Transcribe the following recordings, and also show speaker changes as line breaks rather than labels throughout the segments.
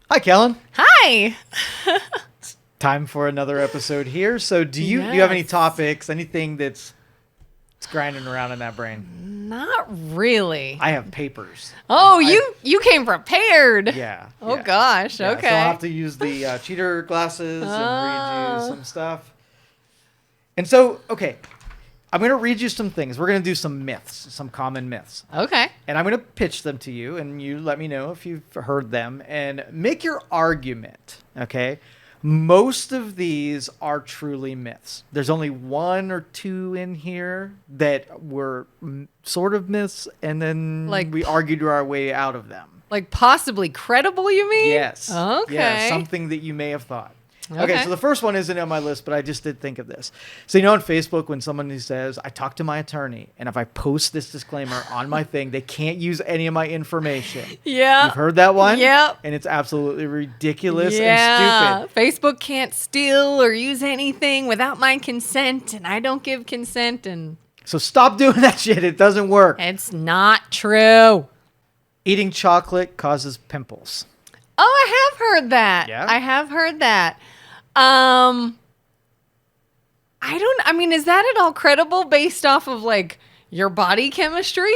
Hi, Kelin.
Hi.
Time for another episode here. So, do you have any topics? Anything that's grinding around in that brain?
Not really.
I have papers.
Oh,
I,
you came prepared.
yeah.
Oh
yeah.
gosh.
Yeah,
Okay.
So I'll have to use the cheater glasses and read you
Oh.
some stuff. And so, okay, I'm going to read you some things. We're going to do some myths, some common myths.
Okay.
And I'm going to pitch them to you, and you let me know if you've heard them and make your argument, okay? Most of these are truly myths. There's only one or two in here that were sort of myths, and then we argued our way out of them.
Like possibly credible, you mean?
Yes.
Okay.
Yeah, something that you may have thought.
Okay.
So the first one isn't on my list, but I just did think of this. So, on Facebook, when someone says, I talked to my attorney, and if I post this disclaimer on my thing, they can't use any of my information.
Yeah.
You've heard that one?
Yep.
And it's absolutely ridiculous and stupid.
Facebook can't steal or use anything without my consent, and I don't give consent, and
So stop doing that shit. It doesn't work.
it's not true.
Eating chocolate causes pimples.
Oh, I have heard that.
Yeah?
I have heard that. I mean, is that at all credible based off of like your body chemistry?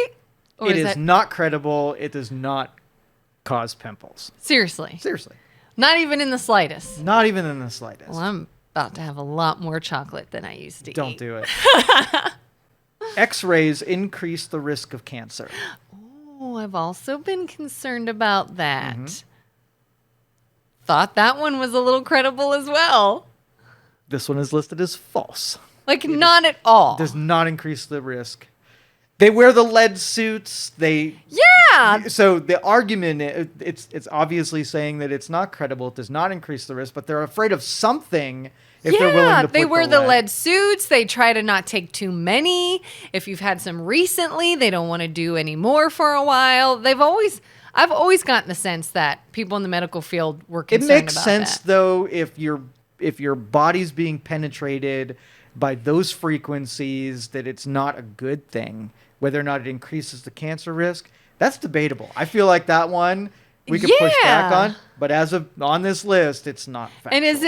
Or
It is
that
not credible. It does not cause pimples.
seriously?
Seriously.
Not even in the slightest.
Not even in the slightest.
Well, I'm about to have a lot more chocolate than I used to
Don't
eat.
do it. X-rays increase the risk of cancer.
Oh, I've also been concerned about that.
Mm-hmm.
Thought that one was a little credible as well.
This one is listed as false.
Like not at all.
Does not increase the risk. They wear the lead suits.
Yeah.
So the argument, it's obviously saying that it's not credible. It does not increase the risk, but they're afraid of something if they're willing to put
they wear
the
the lead suits. They try to not take too many. If you've had some recently, they don't want to do any more for a while. I've always gotten the sense that people in the medical field were
It
concerned
makes
about
sense
that.
though if your body's being penetrated by those frequencies that it's not a good thing. Whether or not it increases the cancer risk, that's debatable. I feel like that one we could push back on, but as of on this list, it's not factual.
And is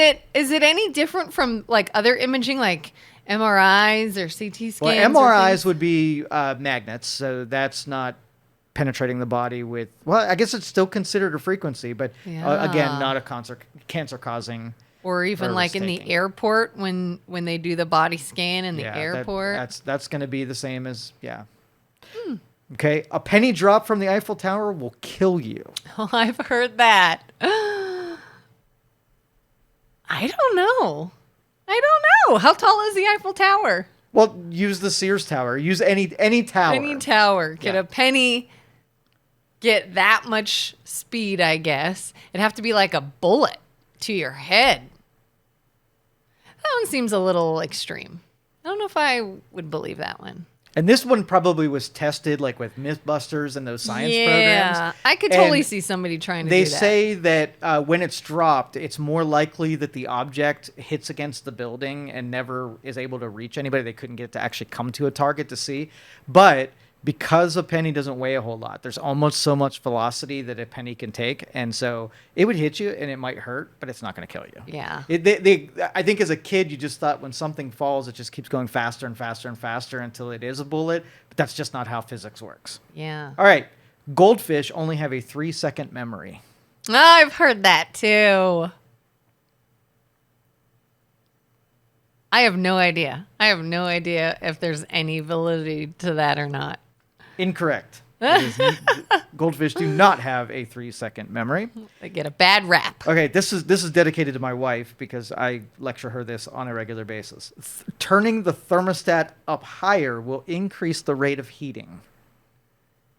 it any different from like other imaging, like MRIs or CT scans?
Well,
or
MRIs
things?
would be magnets, so that's not penetrating the body with. Well, I guess it's still considered a frequency, but again, not a cancer-causing.
Or even like in the
taking.
airport when they do the body scan in the airport.
That's going to be the same as Okay, a penny drop from the Eiffel Tower will kill you.
Oh, I've heard that. I don't know. How tall is the Eiffel Tower?
Well, use the Sears Tower. Use any tower.
Any tower. Get
Yeah.
a penny. Get that much speed, I guess. It'd have to be like a bullet to your head. That one seems a little extreme. I don't know if I would believe that one.
And this one probably was tested like with Mythbusters and those science programs.
Yeah, I could totally
And
see somebody trying to
They
do that.
say that when it's dropped, it's more likely that the object hits against the building and never is able to reach anybody. They couldn't get it to actually come to a target to see. But because a penny doesn't weigh a whole lot, there's almost so much velocity that a penny can take. And so it would hit you and it might hurt, but it's not going to kill you.
Yeah.
I think as a kid, you just thought when something falls, it just keeps going faster and faster and faster until it is a bullet. But that's just not how physics works.
Yeah.
All right. Goldfish only have a 3-second memory.
Oh, I've heard that too. I have no idea. If there's any validity to that or not.
Incorrect. Goldfish do not have a 3-second memory.
They get a bad rap.
Okay, this is dedicated to my wife because I lecture her this on a regular basis. Turning the thermostat up higher will increase the rate of heating.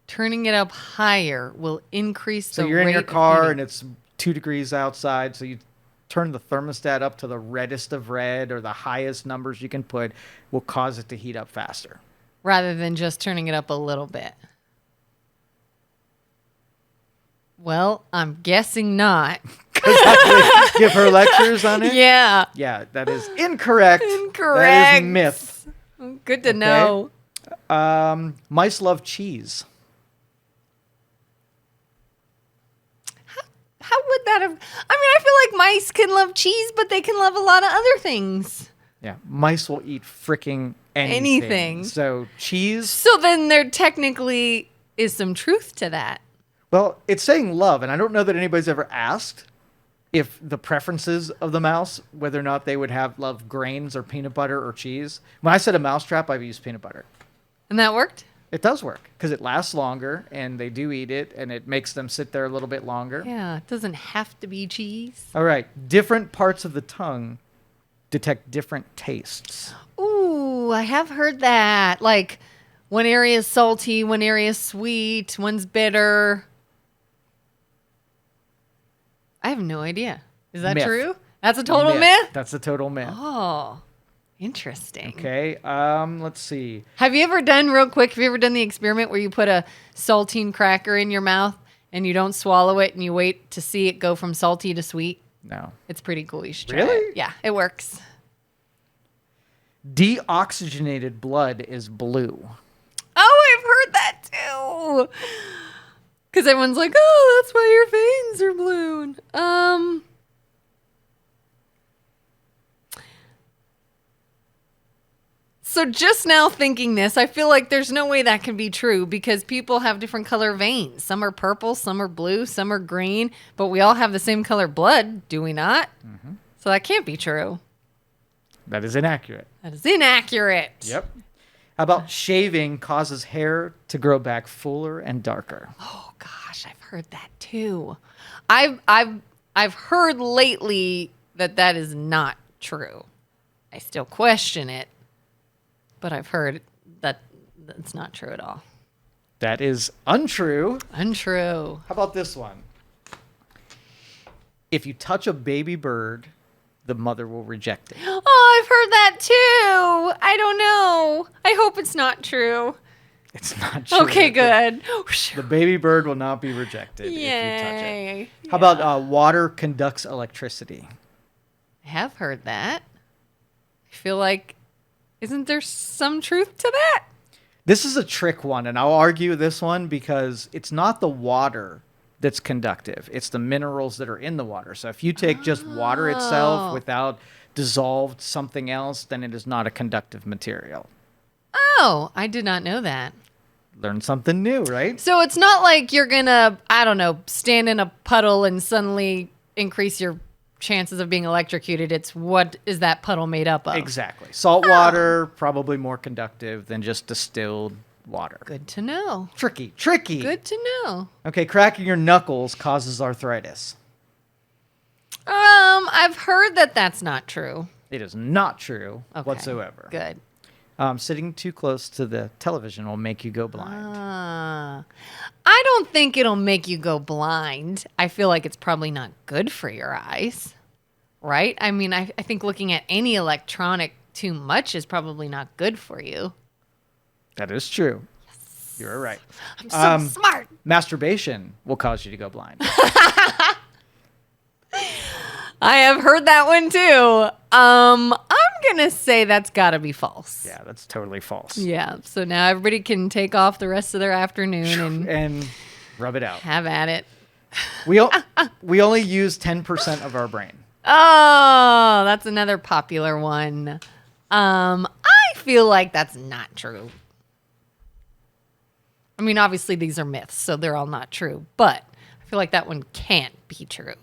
Turning it up higher will increase the
So
rate
you're in your
of
car
heating.
and it's 2 degrees outside, so you turn the thermostat up to the reddest of red or the highest numbers you can put will cause it to heat up faster.
rather than just turning it up a little bit. Well, I'm guessing not.
Give her lectures on it?
Yeah.
Yeah, that is incorrect.
Incorrect.
That is myth.
Good to know.
Mice love cheese.
How How would that have? I mean, I feel like mice can love cheese, but they can love a lot of other things.
Yeah, mice will eat freaking anything. So cheese.
So then there technically is some truth to that.
Well, it's saying love, and I don't know that anybody's ever asked if the preferences of the mouse, whether or not they would have love grains or peanut butter or cheese. When I said a mousetrap, I've used peanut butter.
And that worked?
It does work because it lasts longer, and they do eat it, and it makes them sit there a little bit longer.
Yeah, it doesn't have to be cheese.
All right. Different parts of the tongue detect different tastes.
Ooh, I have heard that. Like, one area is salty, one area is sweet, one's bitter. I have no idea. Is that
Myth.
true? That's a total myth?
That's a total myth.
Oh, interesting.
Okay. Let's see.
Have you ever done the experiment where you put a saltine cracker in your mouth and you don't swallow it and you wait to see it go from salty to sweet?
No.
It's pretty cool. You should try
Really?
it. Yeah, it works.
Deoxygenated blood is blue.
Oh, I've heard that too. Because everyone's like, oh, that's why your veins are blue. So just now thinking this, I feel like there's no way that can be true because people have different color veins. Some are purple, some are blue, some are green, but we all have the same color blood, do we not? Mm-hmm. So that can't be true.
That is inaccurate.
That is inaccurate.
Yep. How about shaving causes hair to grow back fuller and darker?
Oh gosh, I've heard that too. I've heard lately that is not true. I still question it, but I've heard that it's not true at all.
That is untrue.
Untrue.
How about this one? If you touch a baby bird, the mother will reject it.
Oh, I've heard that too. I don't know. I hope it's not true.
It's not true.
Okay, good.
The baby bird will not be rejected if you touch
Yay.
it. How about water conducts electricity?
I have heard that. I feel like, isn't there some truth to that?
This is a trick one, and I'll argue this one because it's not the water that's conductive. It's the minerals that are in the water. So if you take just water itself without dissolved something else, then it is not a conductive material.
Oh, I did not know that.
Learn something new, right?
So it's not like you're going to, I don't know, stand in a puddle and suddenly increase your chances of being electrocuted. It's what is that puddle made up of?
Exactly. Salt water, probably more conductive than just distilled water.
Good to know.
Tricky.
Good to know.
Okay, cracking your knuckles causes arthritis.
I've heard that that's not true.
It is not true
Okay.
whatsoever.
Good.
Sitting too close to the television will make you go blind.
I don't think it'll make you go blind. I feel like it's probably not good for your eyes, right? I mean, I think looking at any electronic too much is probably not good for you.
That is true. Yes. You're right.
I'm so smart.
Masturbation will cause you to go blind.
I have heard that one too. I'm going to say that's got to be false.
Yeah, that's totally false.
Yeah, so now everybody can take off the rest of their afternoon
and rub it out.
have at it.
We only use 10% of our brain.
Oh, that's another popular one. I feel like that's not true. I mean, obviously these are myths, so they're all not true, but I feel like that one can't be true.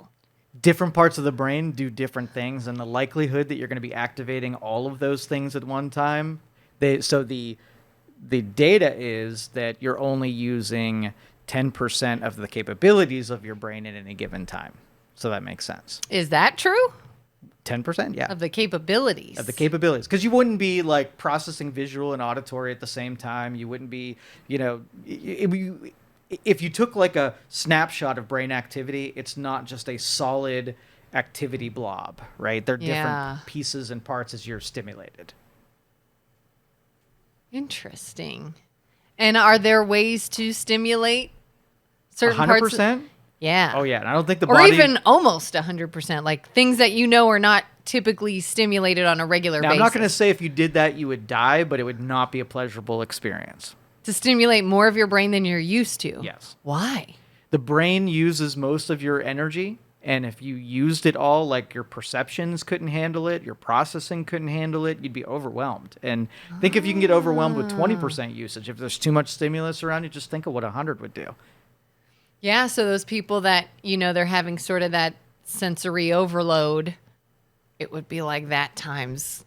Different parts of the brain do different things, and the likelihood that you're going to be activating all of those things at one time, so the data is that you're only using 10% of the capabilities of your brain at any given time. So that makes sense.
Is that true?
10%, yeah.
Of the capabilities.
Of the capabilities. Because you wouldn't be like processing visual and auditory at the same time. You wouldn't be, if you took like a snapshot of brain activity, it's not just a solid activity blob, right? They're different pieces and parts as you're stimulated.
Interesting. And are there ways to stimulate certain
100%?
parts? Yeah.
Oh, yeah. And I don't think the
or
body...
even almost 100%, like things that you know are not typically stimulated on a regular
Now,
basis.
I'm not going to say if you did that, you would die, but it would not be a pleasurable experience.
To stimulate more of your brain than you're used to.
Yes.
Why?
The brain uses most of your energy. And if you used it all, like your perceptions couldn't handle it, your processing couldn't handle it, you'd be overwhelmed. And think if you can get overwhelmed with 20% usage. If there's too much stimulus around you, just think of what 100 would do.
Yeah, so those people that, they're having sort of that sensory overload, it would be like that times.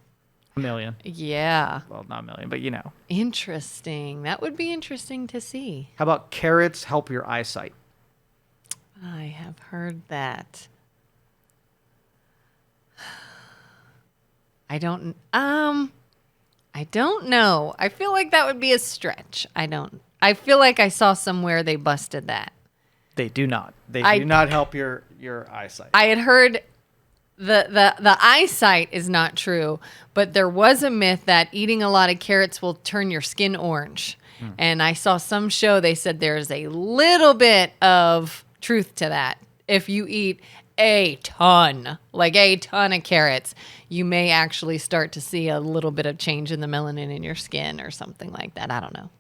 A million.
Yeah.
Well, not a million, but
Interesting. That would be interesting to see.
How about carrots help your eyesight?
I have heard that. I don't know. I feel like that would be a stretch. I feel like I saw somewhere they busted that.
They do not. They do not help your eyesight.
I had heard the eyesight is not true, but there was a myth that eating a lot of carrots will turn your skin orange. And I saw some show, they said there's a little bit of truth to that. If you eat a ton of carrots, you may actually start to see a little bit of change in the melanin in your skin or something like that. I don't know.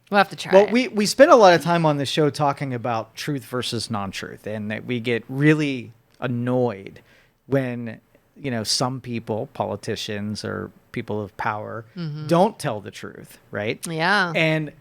We'll have to try it.
Well, we spent a lot of time on this show talking about truth versus non-truth, and that we get really annoyed when, some people, politicians or people of power, don't tell the truth, right?
Yeah.
And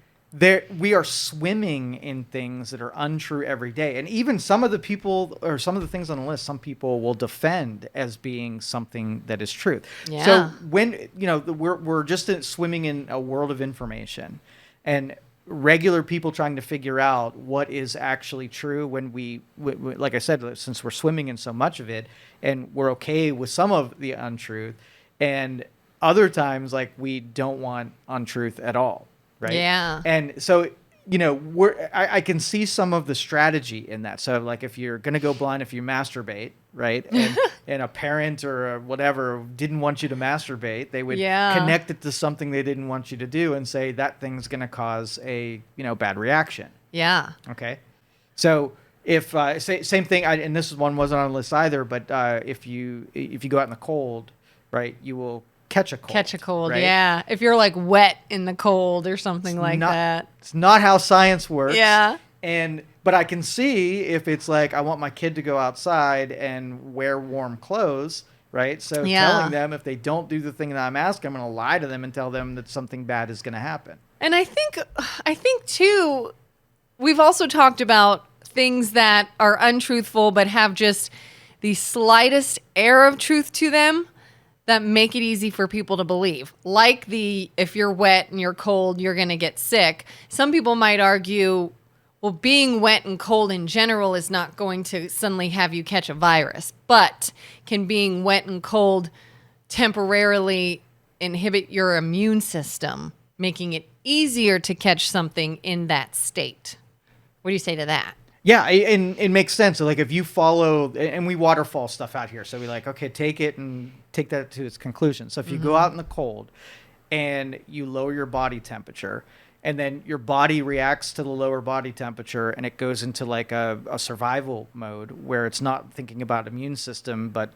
we are swimming in things that are untrue every day. And even some of the people or some of the things on the list, some people will defend as being something that is truth.
Yeah.
So when, we're just swimming in a world of information, and regular people trying to figure out what is actually true when we, like I said, since we're swimming in so much of it and we're okay with some of the untruth, and other times, like, we don't want untruth at all. Right.
Yeah.
And so, I can see some of the strategy in that. So, like, if you're going to go blind, if you masturbate, right, and a parent or whatever didn't want you to masturbate, they would connect it to something they didn't want you to do and say that thing's going to cause a, bad reaction.
Yeah.
Okay. So if same thing, and this one wasn't on the list either, but if you go out in the cold, right, you will catch a cold, right?
Yeah. If you're like wet in the cold or something that.
It's not how science works.
Yeah.
But I can see if it's like, I want my kid to go outside and wear warm clothes, right? So telling them if they don't do the thing that I'm asking, I'm going to lie to them and tell them that something bad is going to happen.
And I think too, we've also talked about things that are untruthful but have just the slightest air of truth to them that make it easy for people to believe. Like if you're wet and you're cold, you're going to get sick. Some people might argue, well, being wet and cold in general is not going to suddenly have you catch a virus. But can being wet and cold temporarily inhibit your immune system, making it easier to catch something in that state? What do you say to that?
Yeah, and it makes sense. So, like, if you follow, and we waterfall stuff out here, so we like, okay, take it and take that to its conclusion. So if you go out in the cold and you lower your body temperature, and then your body reacts to the lower body temperature, and it goes into like a survival mode where it's not thinking about immune system, but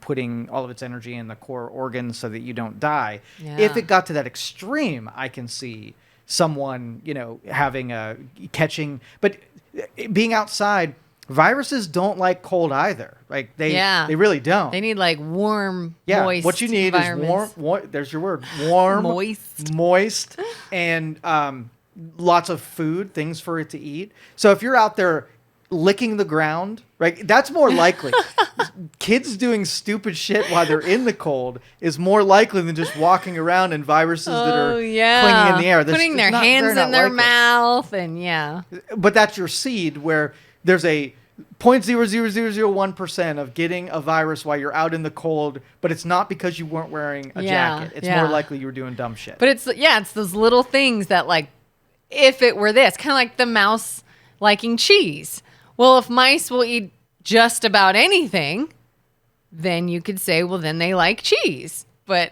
putting all of its energy in the core organs so that you don't die. Yeah. If it got to that extreme, I can see someone, having catching, but being outside, viruses don't like cold either. Like they really don't.
They need like warm,
moist. What you need is warm. There's your word. Warm, moist, and lots of food, things for it to eat. So if you're out there licking the ground, right, that's more likely. Kids doing stupid shit while they're in the cold is more likely than just walking around and viruses that are clinging in the air.
Putting their hands in their mouth
But that's your seed where there's a 0.00001% of getting a virus while you're out in the cold, but it's not because you weren't wearing a jacket. It's more likely you were doing dumb shit.
But it's those little things that, like, if it were this, kind of like the mouse liking cheese. Well, if mice will eat just about anything, then you could say, well, then they like cheese. And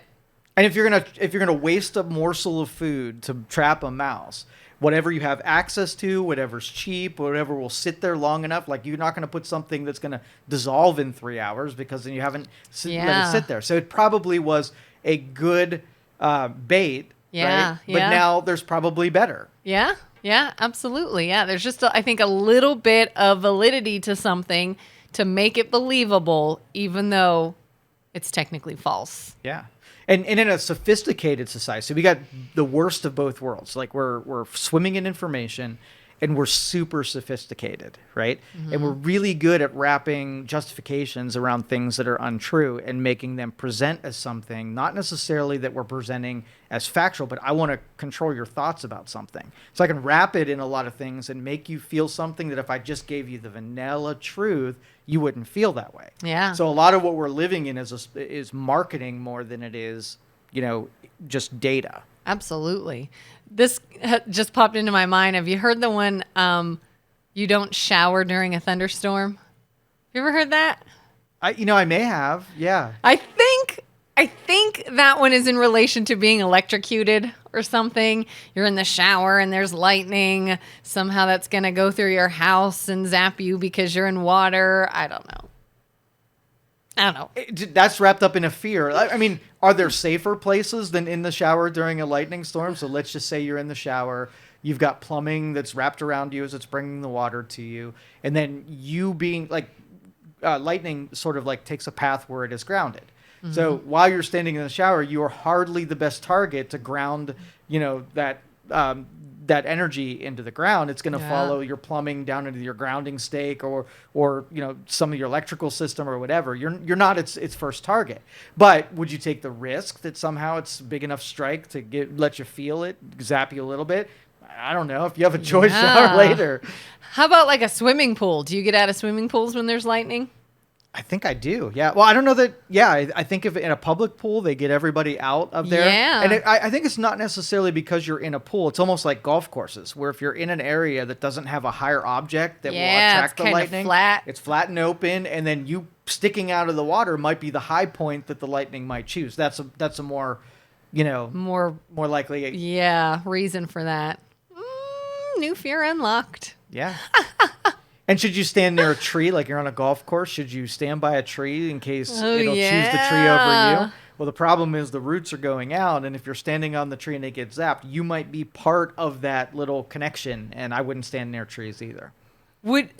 if you're gonna waste a morsel of food to trap a mouse, whatever you have access to, whatever's cheap, whatever will sit there long enough, like you're not gonna put something that's gonna dissolve in 3 hours because then you haven't let it sit there. So it probably was a good bait, right? But now there's probably better.
Yeah. Yeah, absolutely. Yeah, there's just, I think, a little bit of validity to something to make it believable, even though it's technically false.
Yeah. And in a sophisticated society, so we got the worst of both worlds. Like we're swimming in information and we're super sophisticated, right? And we're really good at wrapping justifications around things that are untrue and making them present as something, not necessarily that we're presenting as factual, but I want to control your thoughts about something. So I can wrap it in a lot of things and make you feel something that if I just gave you the vanilla truth, you wouldn't feel that way.
Yeah.
So a lot of what we're living in is marketing more than it is, just data.
Absolutely. This just popped into my mind. Have you heard the one, you don't shower during a thunderstorm? You ever heard that?
I may have. Yeah.
I think that one is in relation to being electrocuted or something. You're in the shower and there's lightning. Somehow that's going to go through your house and zap you because you're in water. I don't know.
That's wrapped up in a fear. I mean, are there safer places than in the shower during a lightning storm? So let's just say you're in the shower. You've got plumbing that's wrapped around you as it's bringing the water to you. And then you being like, lightning sort of like takes a path where it is grounded. Mm-hmm. So while you're standing in the shower, you are hardly the best target to ground, that energy into the ground. It's going to follow your plumbing down into your grounding stake or some of your electrical system or whatever. You're not its first target. But would you take the risk that somehow it's big enough strike to let you feel it, zap you a little bit? I don't know. If you have a choice, shower later.
How about like a swimming pool? Do you get out of swimming pools when there's lightning?
I think I do. Yeah. Well, I don't know that. Yeah. I think if in a public pool, they get everybody out of there.
Yeah.
And I think it's not necessarily because you're in a pool. It's almost like golf courses where if you're in an area that doesn't have a higher object that will attract the lightning, it's flat and open. And then you sticking out of the water might be the high point that the lightning might choose. That's a more, more likely.
Yeah. Reason for that. New fear unlocked.
Yeah. And should you stand near a tree, like you're on a golf course? Should you stand by a tree in case it'll choose the tree over you? Well, the problem is the roots are going out, and if you're standing on the tree and it gets zapped, you might be part of that little connection, and I wouldn't stand near trees either.
But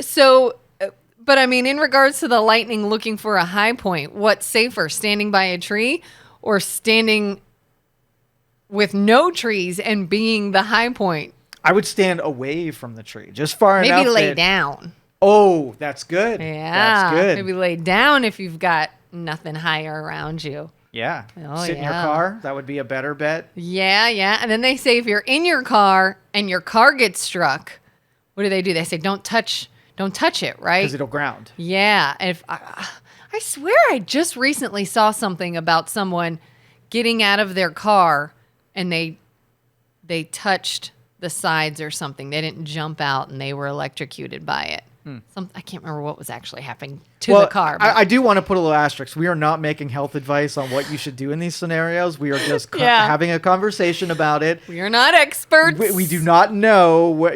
I mean, in regards to the lightning looking for a high point, what's safer, standing by a tree or standing with no trees and being the high point?
I would stand away from the tree, just far enough.
Maybe lay down.
Oh, that's good.
Yeah.
That's good.
Maybe lay down if you've got nothing higher around you.
Yeah.
Oh,
Sit in your car. That would be a better bet.
Yeah, yeah. And then they say if you're in your car and your car gets struck, what do? They say don't touch it, right?
Because it'll ground.
Yeah. And if I swear I just recently saw something about someone getting out of their car and they touched the sides or something. They didn't jump out and they were electrocuted by it. I can't remember what was actually happening to the car.
I do want to put a little asterisk. We are not making health advice on what you should do in these scenarios. We are just having a conversation about it.
We are not experts.
We do not know what,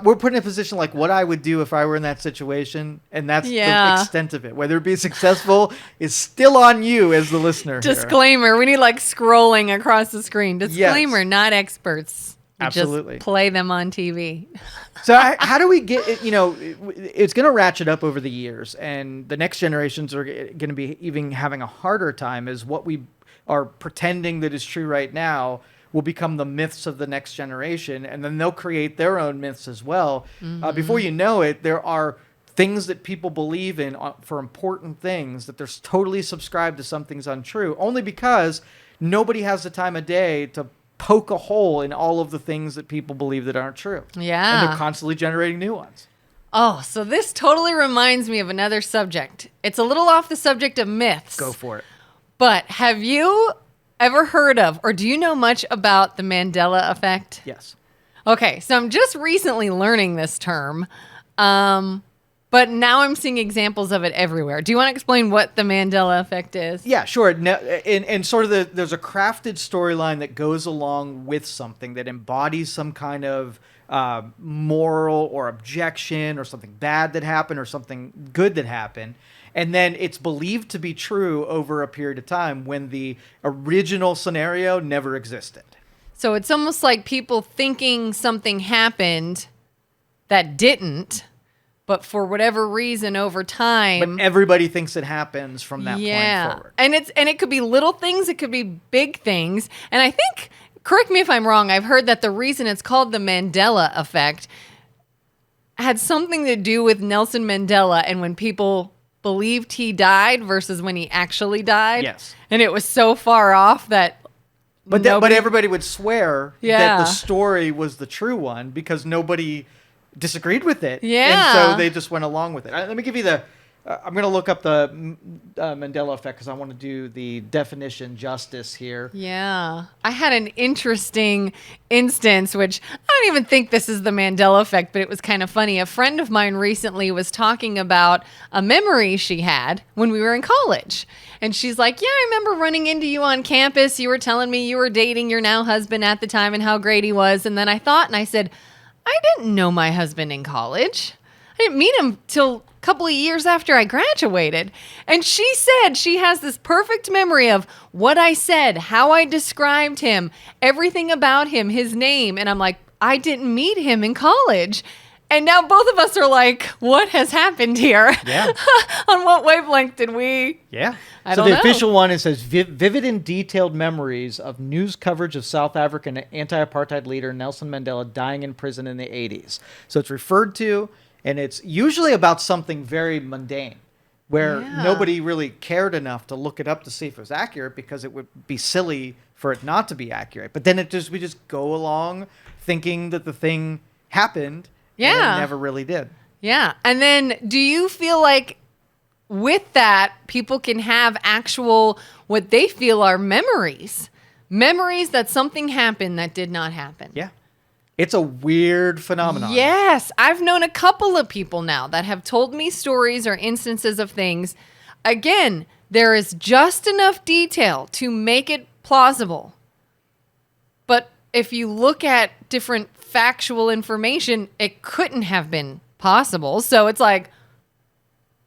we're put in a position like what I would do if I were in that situation. And that's the extent of it. Whether it be successful is still on you as the listener.
Disclaimer. Here. We need like scrolling across the screen. Disclaimer, not experts.
Absolutely.
Just play them on TV.
So how do we get it? It's going to ratchet up over the years, and the next generations are going to be even having a harder time as what we are pretending that is true right now will become the myths of the next generation, and then they'll create their own myths as well. Mm-hmm. Before you know it, there are things that people believe in for important things that they're totally subscribed to something's untrue, only because nobody has the time of day to poke a hole in all of the things that people believe that aren't true.
Yeah.
And they're constantly generating new ones.
Oh, so this totally reminds me of another subject. It's a little off the subject of myths.
Go for it.
But have you ever heard of, or do you know much about the Mandela effect?
Yes.
Okay, so I'm just recently learning this term. But now I'm seeing examples of it everywhere. Do you want to explain what the Mandela effect is?
Yeah, sure. And sort of there's a crafted storyline that goes along with something that embodies some kind of moral or objection or something bad that happened or something good that happened. And then it's believed to be true over a period of time when the original scenario never existed.
So it's almost like people thinking something happened that didn't, but for whatever reason over time.
But everybody thinks it happens from that point forward.
And it could be little things, it could be big things. And I think, correct me if I'm wrong, I've heard that the reason it's called the Mandela effect had something to do with Nelson Mandela and when people believed he died versus when he actually died.
Yes.
And it was so far off that
But everybody would swear that the story was the true one because nobody disagreed with it.
Yeah.
And so they just went along with it. Let me give you the... I'm going to look up the Mandela effect because I want to do the definition justice here.
Yeah. I had an interesting instance, which I don't even think this is the Mandela effect, but it was kind of funny. A friend of mine recently was talking about a memory she had when we were in college. And she's like, yeah, I remember running into you on campus. You were telling me you were dating your now husband at the time and how great he was. And then I thought, and I said, I didn't know my husband in college. I didn't meet him till a couple of years after I graduated. And she said she has this perfect memory of what I said, how I described him, everything about him, his name. And I'm like, I didn't meet him in college. And now both of us are like, what has happened here?
Yeah.
On what wavelength did we?
Yeah.
I
so
don't
the
know.
official one, it says vivid and detailed memories of news coverage of South African anti-apartheid leader Nelson Mandela dying in prison in the 80s. So it's referred to, and it's usually about something very mundane where nobody really cared enough to look it up to see if it was accurate because it would be silly for it not to be accurate. But then we just go along thinking that the thing happened.
Yeah.
And it never really did.
Yeah. And then do you feel like with that, people can have actual, what they feel are memories that something happened that did not happen?
Yeah. It's a weird phenomenon.
Yes. I've known a couple of people now that have told me stories or instances of things. Again, there is just enough detail to make it plausible. But if you look at different factual information, it couldn't have been possible. So it's like,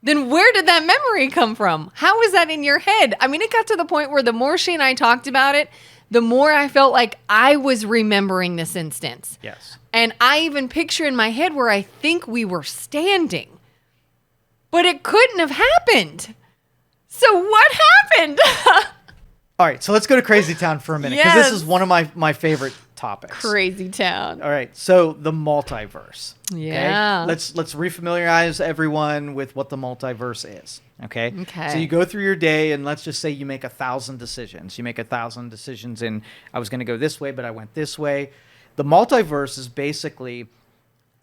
then where did that memory come from? How is that in your head? I mean, it got to the point where the more she and I talked about it, the more I felt like I was remembering this instance.
Yes.
And I even picture in my head where I think we were standing. But it couldn't have happened. So what happened?
All right, so let's go to Crazy Town for a minute because this is one of my favorite topics.
Crazy Town.
All right, so the multiverse.
Yeah.
Okay? Let's refamiliarize everyone with what the multiverse is. Okay.
Okay.
So you go through your day, and let's just say you make 1,000 decisions. You make 1,000 decisions in, I was going to go this way, but I went this way. The multiverse is basically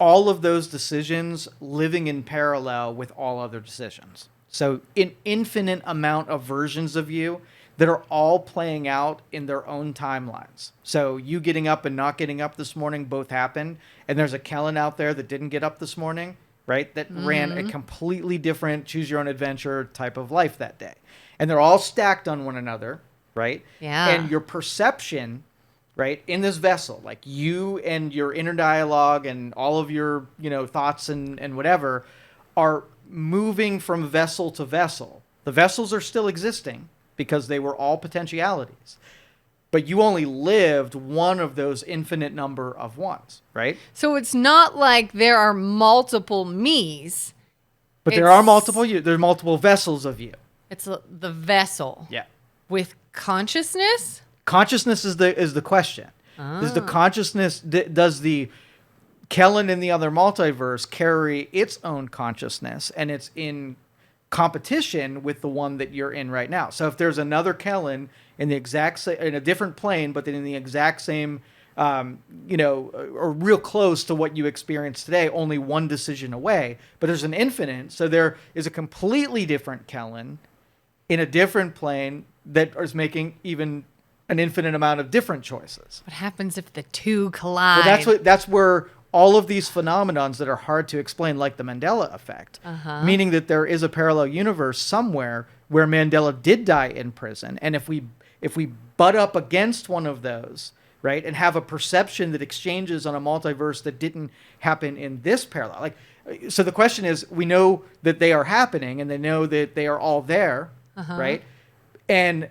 all of those decisions living in parallel with all other decisions. So an infinite amount of versions of you that are all playing out in their own timelines. So you getting up and not getting up this morning both happened. And there's a Kelin out there that didn't get up this morning, right? That ran a completely different choose your own adventure type of life that day. And they're all stacked on one another, right?
Yeah.
And your perception, right, in this vessel, like you and your inner dialogue and all of your, thoughts and whatever are moving from vessel to vessel. The vessels are still existing because they were all potentialities. But you only lived one of those infinite number of ones, right?
So it's not like there are multiple me's.
But there are multiple you. There are multiple vessels of you.
It's the vessel.
Yeah.
With consciousness?
Consciousness is the question. Is the consciousness, does the Kelin in the other multiverse carry its own consciousness and it's in competition with the one that you're in right now? So if there's another Kelin in the exact same, in a different plane, but then in the exact same, or real close to what you experience today, only one decision away, but there's an infinite. So there is a completely different Kelin in a different plane that is making even an infinite amount of different choices.
What happens if the two collide?
Well, that's where all of these phenomenons that are hard to explain, like the Mandela effect, meaning that there is a parallel universe somewhere where Mandela did die in prison. And if we butt up against one of those, right, and have a perception that exchanges on a multiverse that didn't happen in this parallel, so the question is, we know that they are happening and they know that they are all there, right? And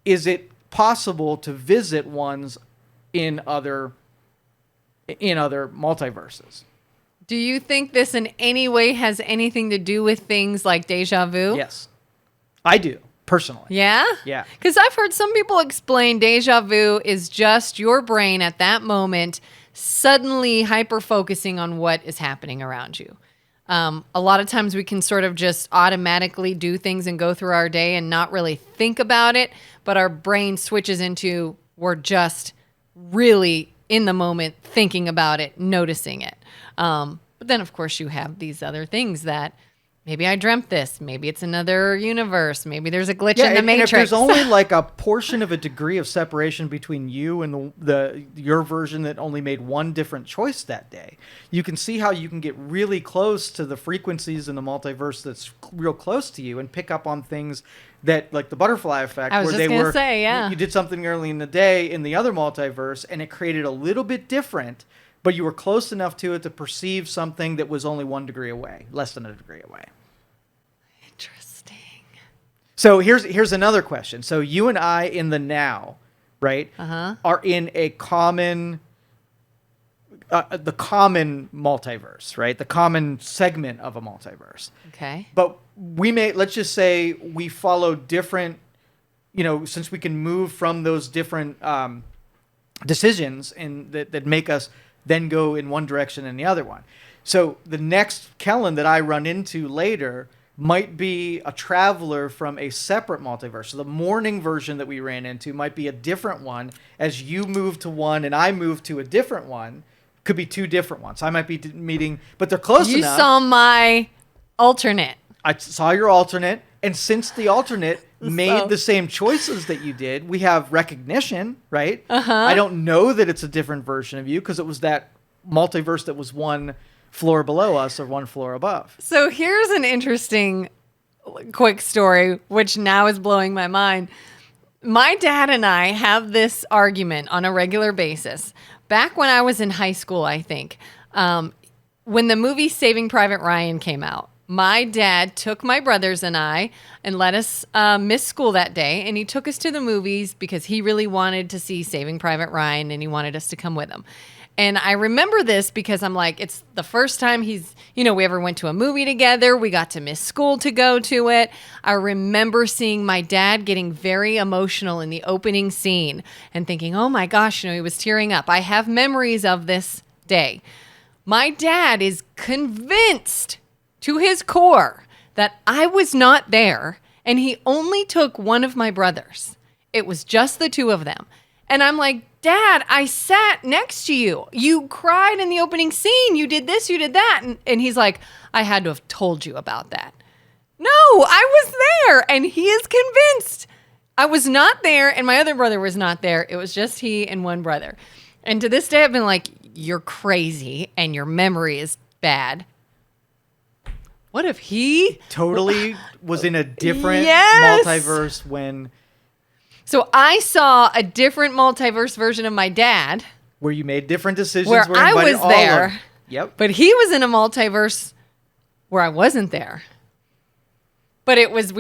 is it possible to visit ones in other multiverses.
Do you think this in any way has anything to do with things like deja vu?
Yes, I do personally.
Yeah?
Yeah.
Because I've heard some people explain deja vu is just your brain at that moment suddenly hyper-focusing on what is happening around you. A lot of times we can sort of just automatically do things and go through our day and not really think about it, but our brain switches into we're just really in the moment thinking about it, noticing it. But then, of course, you have these other things that maybe I dreamt this. Maybe it's another universe. Maybe there's a glitch in the Matrix.
And if there's only like a portion of a degree of separation between you and your version that only made one different choice that day, you can see how you can get really close to the frequencies in the multiverse that's real close to you and pick up on things that, like the butterfly effect,
I was just going to say, yeah.
You did something early in the day in the other multiverse and it created a little bit different, but you were close enough to it to perceive something that was only 1 degree away, less than a degree away.
Interesting.
So here's another question. So you and I in the now, right, are in a common, the common multiverse, right? The common segment of a multiverse.
Okay.
But let's just say we follow different, since we can move from those different decisions that make us then go in one direction and the other one. So the next Kelin that I run into later might be a traveler from a separate multiverse. So the morning version that we ran into might be a different one. As you move to one and I move to a different one, could be 2 different ones. I might be meeting, but they're close enough.
You saw my alternate.
I saw your alternate, and since the alternate made the same choices that you did, we have recognition, right? I don't know that it's a different version of you because it was that multiverse that was 1 floor below us or 1 floor above.
So here's an interesting quick story, which now is blowing my mind. My dad and I have this argument on a regular basis. Back when I was in high school, I think, when the movie Saving Private Ryan came out, my dad took my brothers and I and let us miss school that day. And he took us to the movies because he really wanted to see Saving Private Ryan and he wanted us to come with him. And I remember this because I'm like, it's the first time we ever went to a movie together. We got to miss school to go to it. I remember seeing my dad getting very emotional in the opening scene and thinking, oh my gosh, he was tearing up. I have memories of this day. My dad is convinced to his core that I was not there and he only took one of my brothers. It was just the 2 of them. And I'm like, Dad, I sat next to you. You cried in the opening scene. You did this, you did that. And he's like, I had to have told you about that. No, I was there. And he is convinced I was not there. And my other brother was not there. It was just he and one brother. And to this day, I've been like, you're crazy and your memory is bad. What if he
totally was in a different multiverse when...
So I saw a different multiverse version of my dad.
Where you made different decisions.
Where I was there.
Yep.
But he was in a multiverse where I wasn't there. But it was,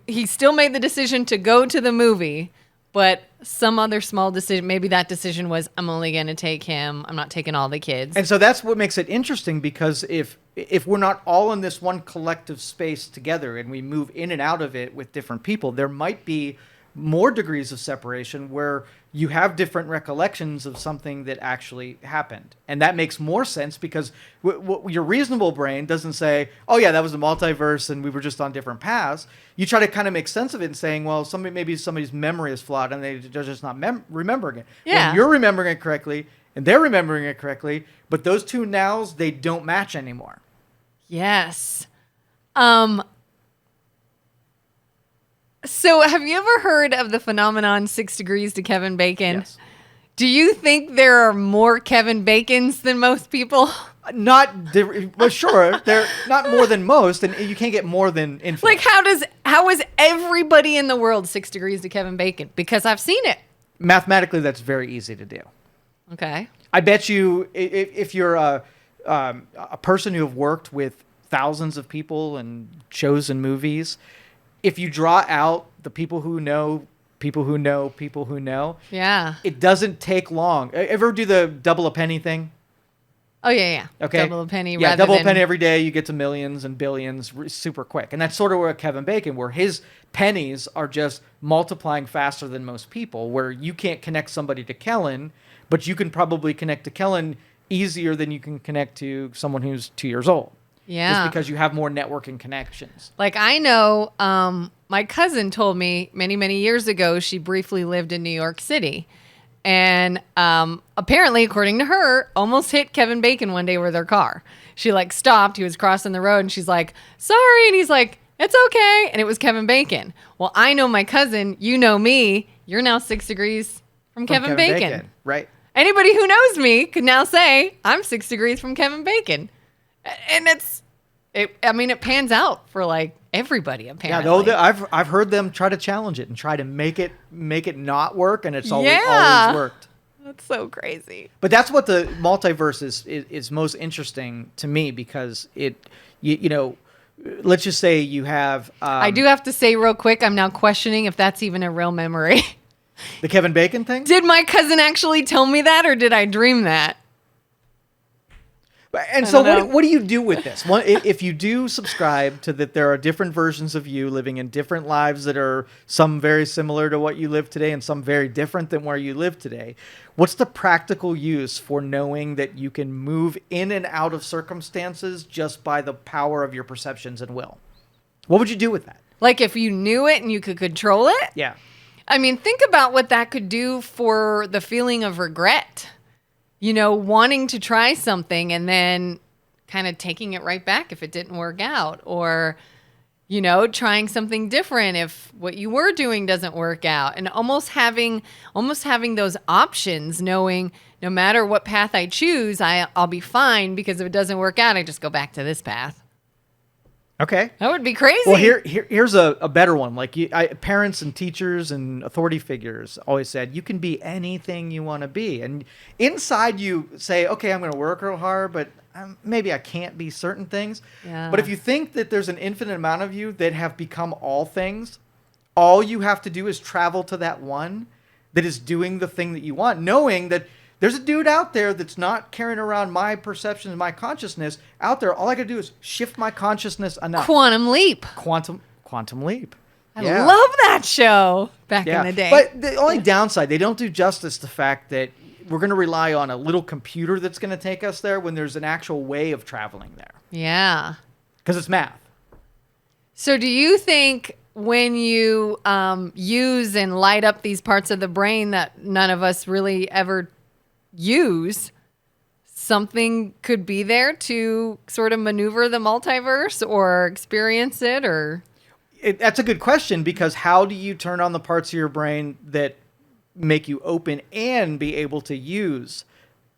he still made the decision to go to the movie, but some other small decision, maybe that decision was, I'm only going to take him. I'm not taking all the kids.
And so that's what makes it interesting because if we're not all in this one collective space together and we move in and out of it with different people, there might be more degrees of separation where you have different recollections of something that actually happened. And that makes more sense because your reasonable brain doesn't say, oh yeah, that was a multiverse and we were just on different paths. You try to kind of make sense of it and saying, well, maybe somebody's memory is flawed and they're just not remembering it.
Yeah.
When you're remembering it correctly and they're remembering it correctly, but those 2 nows, they don't match anymore.
Yes. So have you ever heard of the phenomenon 6 degrees to Kevin Bacon?
Yes.
Do you think there are more Kevin Bacons than most people?
Well, sure. They're not more than most, and you can't get more than infinite.
Like, how is everybody in the world 6 degrees to Kevin Bacon? Because I've seen it.
Mathematically, that's very easy to do.
Okay.
I bet you if you're a person who have worked with thousands of people and shows and movies, if you draw out the people who know people who know people who know.
Yeah.
It doesn't take long. Ever do the double a penny thing?
Oh, yeah.
Okay.
Double a penny.
Yeah,
rather
double a
than,
penny every day, you get to millions and billions super quick. And that's sort of where Kevin Bacon, where his pennies are just multiplying faster than most people, where you can't connect somebody to Kelin, but you can probably connect to Kelin easier than you can connect to someone who's 2 years old.
Yeah.
Just because you have more networking connections.
Like, I know my cousin told me many, many years ago she briefly lived in New York City. And apparently, according to her, almost hit Kevin Bacon one day with her car. She, like, stopped. He was crossing the road, and she's like, sorry. And he's like, it's okay. And it was Kevin Bacon. Well, I know my cousin. You know me. You're now 6 degrees from Kevin Bacon.
Right.
Anybody who knows me could now say, I'm 6 degrees from Kevin Bacon. And it pans out for, like, everybody, apparently.
Yeah, I've heard them try to challenge it and try to make it not work, and it's always worked.
That's so crazy.
But that's what the multiverse is most interesting to me, because you know, let's just say you have.
I do have to say real quick, I'm now questioning if that's even a real memory.
The Kevin Bacon thing?
Did my cousin actually tell me that, or did I dream that?
And so what do you do with this? If you do subscribe to that there are different versions of you living in different lives that are some very similar to what you live today and some very different than where you live today, what's the practical use for knowing that you can move in and out of circumstances just by the power of your perceptions and will? What would you do with that?
Like, if you knew it and you could control it?
Yeah.
I mean, think about what that could do for the feeling of regret. You know, wanting to try something and then kind of taking it right back if it didn't work out, or, you know, trying something different if what you were doing doesn't work out, and almost having those options, knowing no matter what path I choose, I'll be fine, because if it doesn't work out, I just go back to this path.
Okay.
That would be crazy.
Well, here's a better one. Like, parents and teachers and authority figures always said, you can be anything you want to be. And inside you say, okay, I'm going to work real hard, but maybe I can't be certain things.
Yeah.
But if you think that there's an infinite amount of you that have become all things, all you have to do is travel to that one that is doing the thing that you want, knowing that there's a dude out there that's not carrying around my perceptions, my consciousness out there. All I got to do is shift my consciousness enough.
Quantum Leap.
Quantum Leap.
I love that show back in the day.
But the only downside, they don't do justice to the fact that we're going to rely on a little computer that's going to take us there when there's an actual way of traveling there.
Yeah.
Because it's math.
So do you think when you use and light up these parts of the brain that none of us really ever use, something could be there to sort of maneuver the multiverse or experience it? Or
that's a good question, because how do you turn on the parts of your brain that make you open and be able to use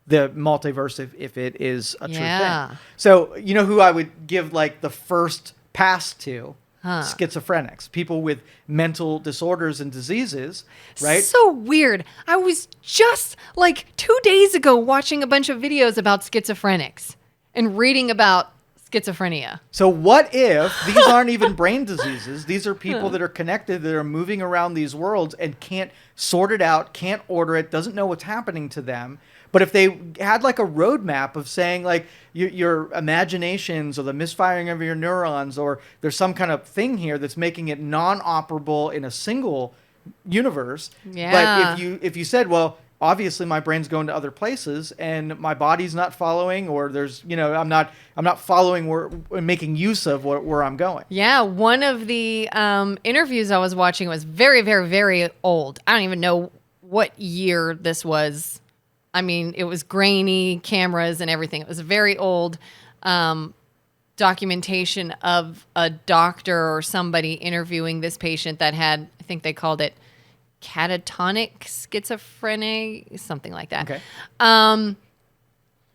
the multiverse if it is a true thing? So, you know who I would give like the first pass to? Schizophrenics, people with mental disorders and diseases, right?
So weird. I was just like 2 days ago watching a bunch of videos about schizophrenics and reading about schizophrenia.
So what if these aren't even brain diseases? These are people that are connected, that are moving around these worlds and can't sort it out, can't order it, doesn't know what's happening to them. But if they had like a roadmap of saying like your imaginations or the misfiring of your neurons, or there's some kind of thing here that's making it non-operable in a single universe.
Yeah.
But if you said, well, obviously my brain's going to other places and my body's not following, or there's, you know, I'm not following where making use of where I'm going.
Yeah. One of the interviews I was watching was very, very, very old. I don't even know what year this was. I mean, it was grainy cameras and everything. It was a very old documentation of a doctor or somebody interviewing this patient that had, I think they called it catatonic schizophrenia, something like that.
Okay.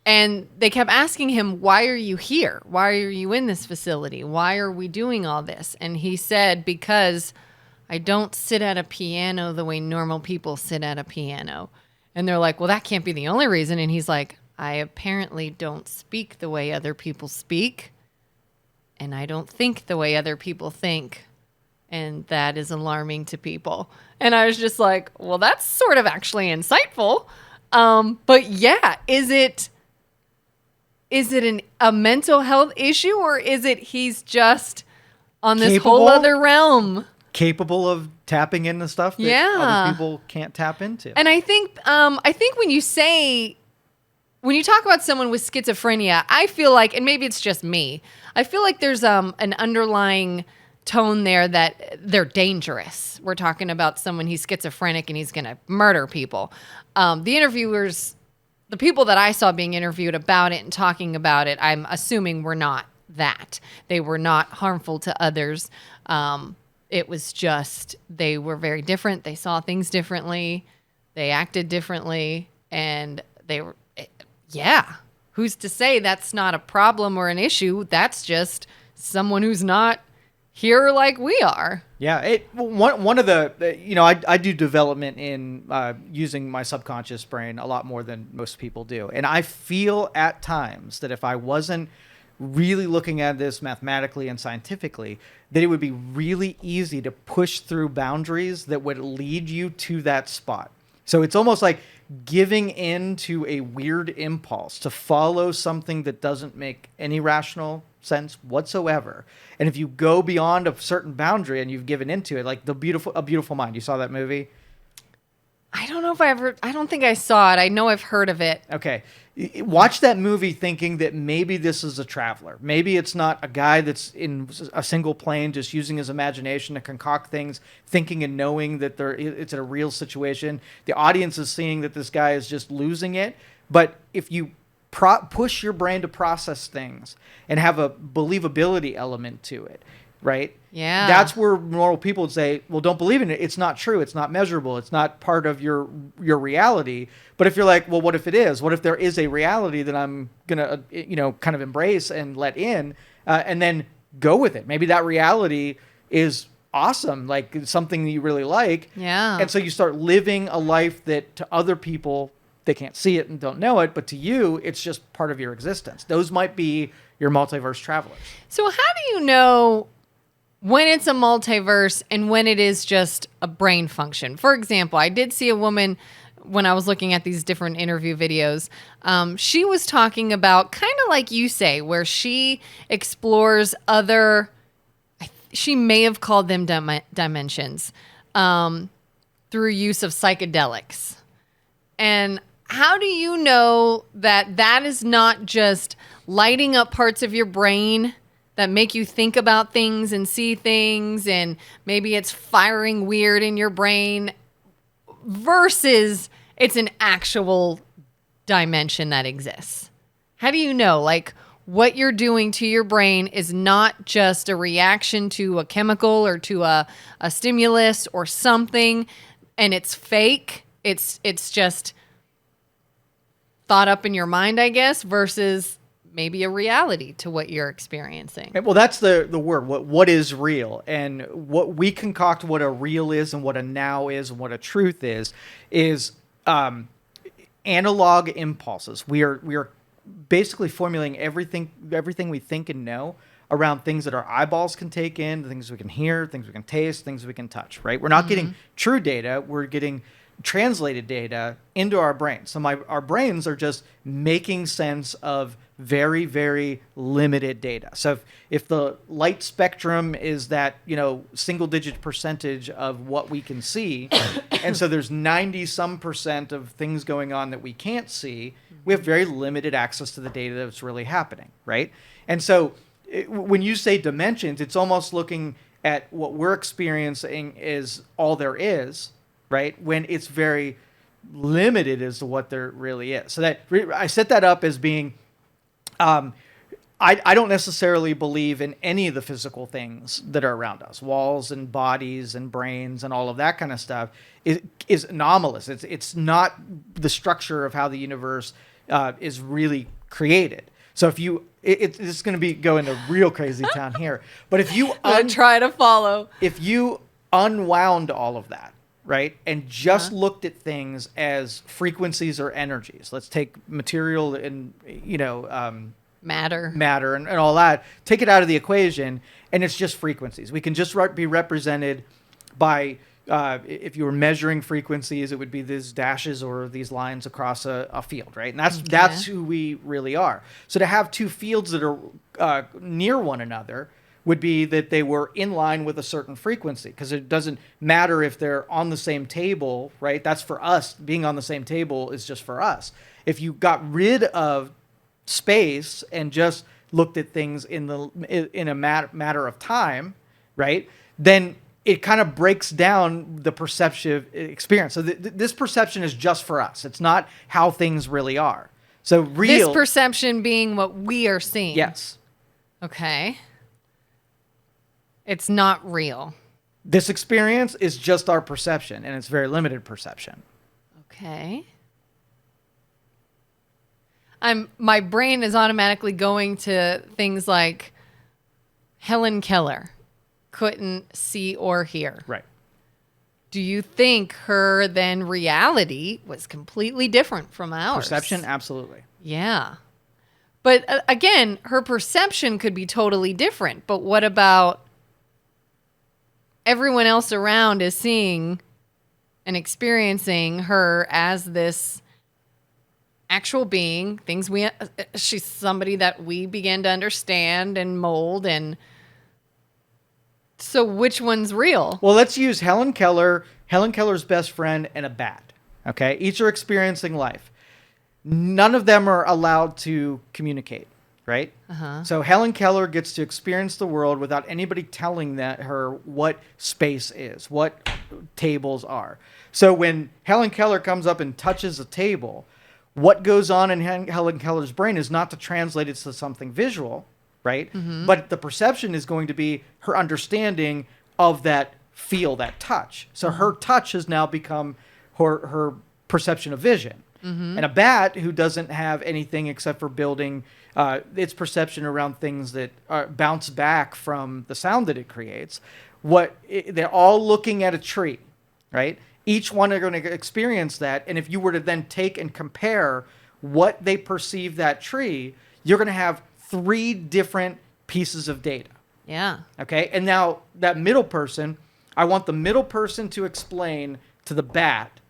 And they kept asking him, why are you here? Why are you in this facility? Why are we doing all this? And he said, because I don't sit at a piano the way normal people sit at a piano. And they're like, well, that can't be the only reason. And he's like, I apparently don't speak the way other people speak. And I don't think the way other people think. And that is alarming to people. And I was just like, well, that's sort of actually insightful. But yeah, is it a mental health issue, or is it he's just on this whole other realm?
Capable of tapping into stuff that other people can't tap into.
And I think when you talk about someone with schizophrenia, I feel like, and maybe it's just me, I feel like there's an underlying tone there that they're dangerous. We're talking about someone, he's schizophrenic and he's going to murder people. The people that I saw being interviewed about it and talking about it, I'm assuming were not that. They were not harmful to others. It was just, they were very different. They saw things differently. They acted differently. And they were, who's to say that's not a problem or an issue? That's just someone who's not here like we are.
Yeah, one of the I do development in using my subconscious brain a lot more than most people do, and I feel at times that if I wasn't really looking at this mathematically and scientifically, that it would be really easy to push through boundaries that would lead you to that spot. So it's almost like giving in to a weird impulse to follow something that doesn't make any rational sense whatsoever. And if you go beyond a certain boundary and you've given into it, like A Beautiful Mind, you saw that movie?
I don't know if I don't think I saw it. I know I've heard of it.
Okay. Watch that movie thinking that maybe this is a traveler. Maybe it's not a guy that's in a single plane just using his imagination to concoct things, thinking and knowing that it's a real situation. The audience is seeing that this guy is just losing it. But if you push your brain to process things and have a believability element to it, right?
Yeah.
That's where normal people would say, well, don't believe in it. It's not true. It's not measurable. It's not part of your reality. But if you're like, well, what if it is? What if there is a reality that I'm going to, kind of embrace and let in, and then go with it? Maybe that reality is awesome, like something that you really like.
Yeah.
And so you start living a life that to other people, they can't see it and don't know it, but to you, it's just part of your existence. Those might be your multiverse travelers.
So how do you know when it's a multiverse and when it is just a brain function? For example, I did see a woman when I was looking at these different interview videos. She was talking about kind of like you say, where she explores other, she may have called them dimensions, through use of psychedelics. And how do you know that that is not just lighting up parts of your brain that make you think about things and see things, and maybe it's firing weird in your brain, versus it's an actual dimension that exists? How do you know, like, what you're doing to your brain is not just a reaction to a chemical or to a stimulus or something, and it's fake? It's just thought up in your mind, I guess, versus maybe a reality to what you're experiencing.
Well, that's the word. What is real? And what we concoct what a real is and what a now is and what a truth is analog impulses. We are basically formulating everything we think and know around things that our eyeballs can take in, the things we can hear, things we can taste, things we can touch, right? We're not getting true data. We're getting translated data into our brains. So our brains are just making sense of very, very limited data. So if the light spectrum is that, single digit percentage of what we can see, and so there's 90% of things going on that we can't see, we have very limited access to the data that's really happening, right? And so when you say dimensions, it's almost looking at what we're experiencing is all there is, right? When it's very limited as to what there really is. So that I set that up as being, I don't necessarily believe in any of the physical things that are around us. Walls and bodies and brains and all of that kind of stuff is anomalous. It's not the structure of how the universe is really created. So if you, it's going to be going to real crazy town here. But if you
try to follow,
if you unwound all of that, right, and just looked at things as frequencies or energies. Let's take material and matter and all that. Take it out of the equation and it's just frequencies. We can just be represented by, if you were measuring frequencies, it would be these dashes or these lines across a field, right? And that's who we really are. So to have two fields that are near one another would be that they were in line with a certain frequency, because it doesn't matter if they're on the same table, right? That's for us. Being on the same table is just for us. If you got rid of space and just looked at things in a matter of time, right? Then it kind of breaks down the perceptive experience. So this perception is just for us. It's not how things really are. So real.
This perception being what we are seeing.
Yes.
Okay. It's not real.
This experience is just our perception, and it's very limited perception.
Okay. My brain is automatically going to things like Helen Keller couldn't see or hear.
Right.
Do you think her then reality was completely different from ours?
Perception, absolutely.
Yeah. But again, her perception could be totally different. But what about everyone else around is seeing and experiencing her as this actual being, she's somebody that we begin to understand and mold, and so which one's real?
Well, let's use Helen Keller's best friend, and a bat. Okay? Each are experiencing life. None of them are allowed to communicate, right? So Helen Keller gets to experience the world without anybody telling her what space is, what tables are. So when Helen Keller comes up and touches a table, what goes on in Helen Keller's brain is not to translate it to something visual, right? But the perception is going to be her understanding of that feel, that touch. So her touch has now become her perception of vision. And a bat, who doesn't have anything except for building its perception around things that bounce back from the sound that it creates, they're all looking at a tree, right? Each one are going to experience that. And if you were to then take and compare what they perceive that tree, you're going to have 3 different pieces of data.
Yeah.
Okay. And now that middle person, I want the middle person to explain to the bat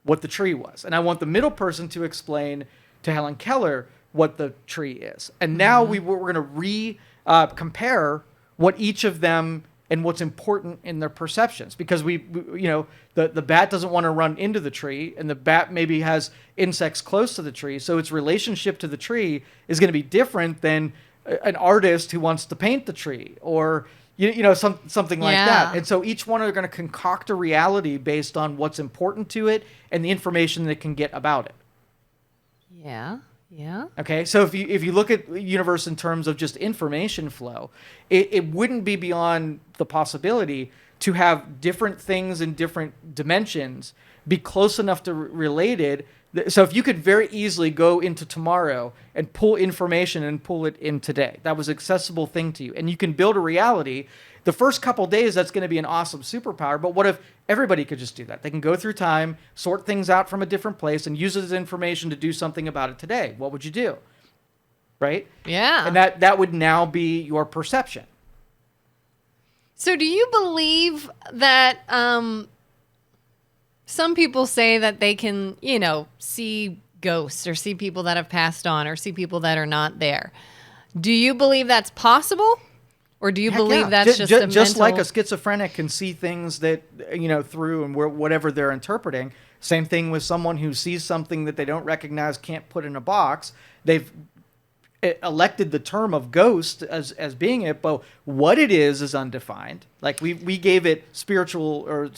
what the tree was. And I want the middle person to explain to Helen Keller what the tree is. And now we're going to compare what each of them and what's important in their perceptions, because the bat doesn't want to run into the tree, and the bat maybe has insects close to the tree. So its relationship to the tree is going to be different than an artist who wants to paint the tree, or something like that. And so each one are going to concoct a reality based on what's important to it and the information that it can get about it.
Yeah. Yeah.
Okay, so if you look at the universe in terms of just information flow, it wouldn't be beyond the possibility to have different things in different dimensions be close enough to related. So if you could very easily go into tomorrow and pull information and pull it in today, that was an accessible thing to you, and you can build a reality. The first couple days, that's going to be an awesome superpower. But what if everybody could just do that? They can go through time, sort things out from a different place, and use it as information to do something about it today. What would you do? Right?
Yeah.
And that would now be your perception.
So do you believe that some people say that they can, see ghosts or see people that have passed on or see people that are not there? Do you believe that's possible? Or do you believe that's just a
just
mental...
like a schizophrenic can see things that, through and whatever they're interpreting. Same thing with someone who sees something that they don't recognize, can't put in a box. They've elected the term of ghost as being it, but what it is undefined. Like we gave it spiritual or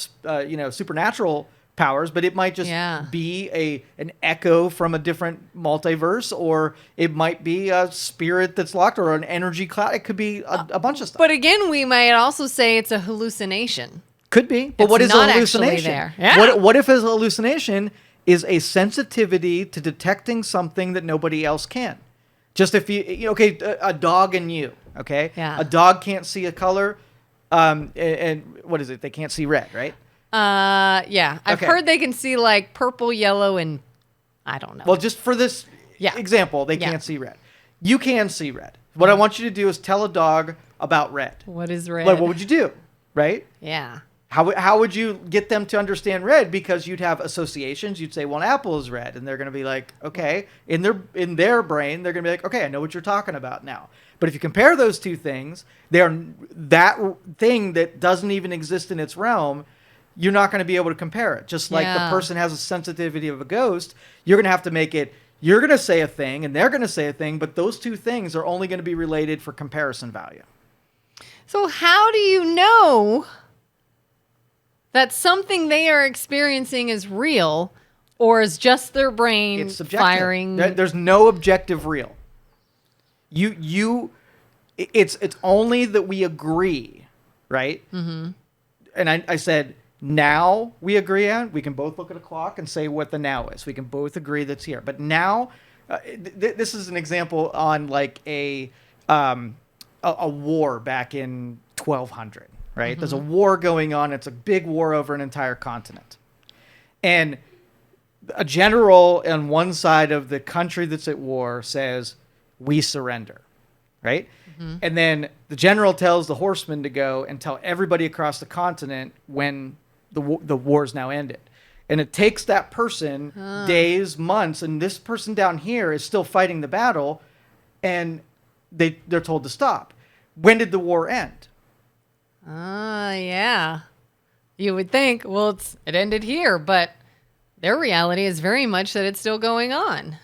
supernatural powers, but it might just be an echo from a different multiverse, or it might be a spirit that's locked, or an energy cloud. It could be a bunch of stuff.
But again, we might also say it's a hallucination.
Could be. But
It's
what is
not
a
actually
hallucination?
there. Yeah.
What if a hallucination is a sensitivity to detecting something that nobody else can? Just if a dog and you, okay?
Yeah.
A dog can't see a color, and what is it? They can't see red, right?
Yeah. I've
Okay.
heard they can see like purple, yellow, and I don't know.
Well, just for this example, they can't see red. You can see red. What I want you to do is tell a dog, about red.
What is red?
Like, what would you do? Right?
Yeah.
How would you get them to understand red? Because you'd have associations. You'd say, well, an apple is red. And they're going to be like, okay. In their brain, they're going to be like, okay, I know what you're talking about now. But if you compare those two things, they're that thing that doesn't even exist in its realm, you're not going to be able to compare it. Just like the person has a sensitivity of a ghost, you're going to have to make it, you're going to say a thing and they're going to say a thing, but those two things are only going to be related for comparison value.
So how do you know that something they are experiencing is real or is just their brain
It's subjective.
firing?
There's no objective real. It's only that we agree, right? Mm-hmm. And I said, now we agree on, we can both look at a clock and say what the now is. We can both agree that's here. But now, this is an example on like a war back in 1200, right? Mm-hmm. There's a war going on. It's a big war over an entire continent. And a general on one side of the country that's at war says, we surrender, right? Mm-hmm. And then the general tells the horsemen to go and tell everybody across the continent when the war's now ended. And it takes that person days, months, and this person down here is still fighting the battle, and they're told to stop. When did the war end?
Yeah. You would think, well, it ended here, but their reality is very much that it's still going on.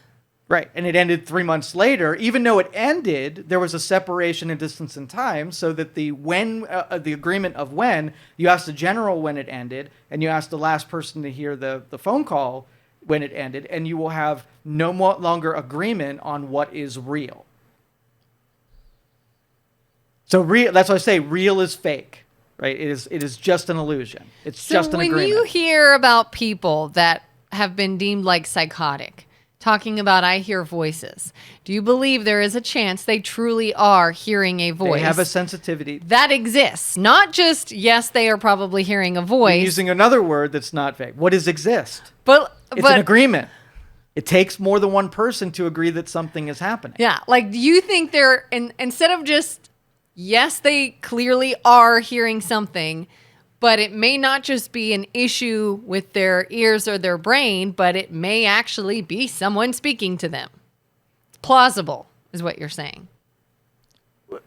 Right, and it ended 3 months later. Even though it ended, there was a separation in distance and time, so that the agreement of when, you asked the general when it ended, and you asked the last person to hear the phone call when it ended, and you will have no longer agreement on what is real. So real, that's why I say real is fake, right? It is just an illusion. It's just an agreement.
So when you hear about people that have been deemed like psychotic, talking about I hear voices, do you believe there is a chance they truly are hearing a voice?
They have a sensitivity.
That exists. Not just, yes, they are probably hearing a voice.
You're using another word that's not fake. What is exist? It's
an
agreement. It takes more than one person to agree that something is happening.
Yeah. Like, do you think instead of just, yes, they clearly are hearing something, but it may not just be an issue with their ears or their brain, but it may actually be someone speaking to them. It's plausible, is what you're saying.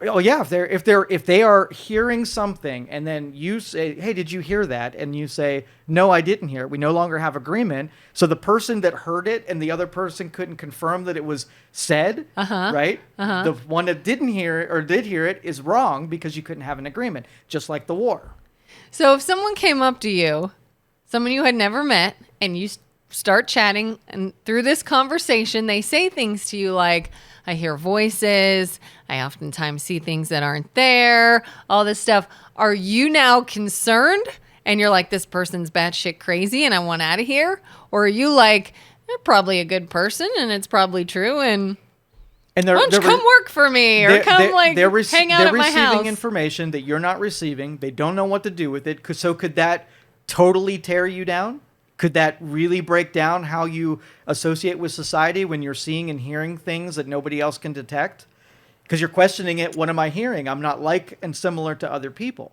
Oh yeah, if they are hearing something, and then you say, "Hey, did you hear that?" and you say, "No, I didn't hear it." We no longer have agreement. So the person that heard it and the other person couldn't confirm that it was said, right? The one that didn't hear it or did hear it is wrong because you couldn't have an agreement, just like the war.
So if someone came up to you, someone you had never met, and you start chatting, and through this conversation, they say things to you like, I hear voices, I oftentimes see things that aren't there, all this stuff. Are you now concerned? And you're like, this person's batshit crazy and I want out of here? Or are you like, they're probably a good person and it's probably true, and why don't you come work for me, or come hang out at my house?
They're receiving information that you're not receiving. They don't know what to do with it. So could that totally tear you down? Could that really break down how you associate with society when you're seeing and hearing things that nobody else can detect? Because you're questioning it. What am I hearing? I'm not like and similar to other people.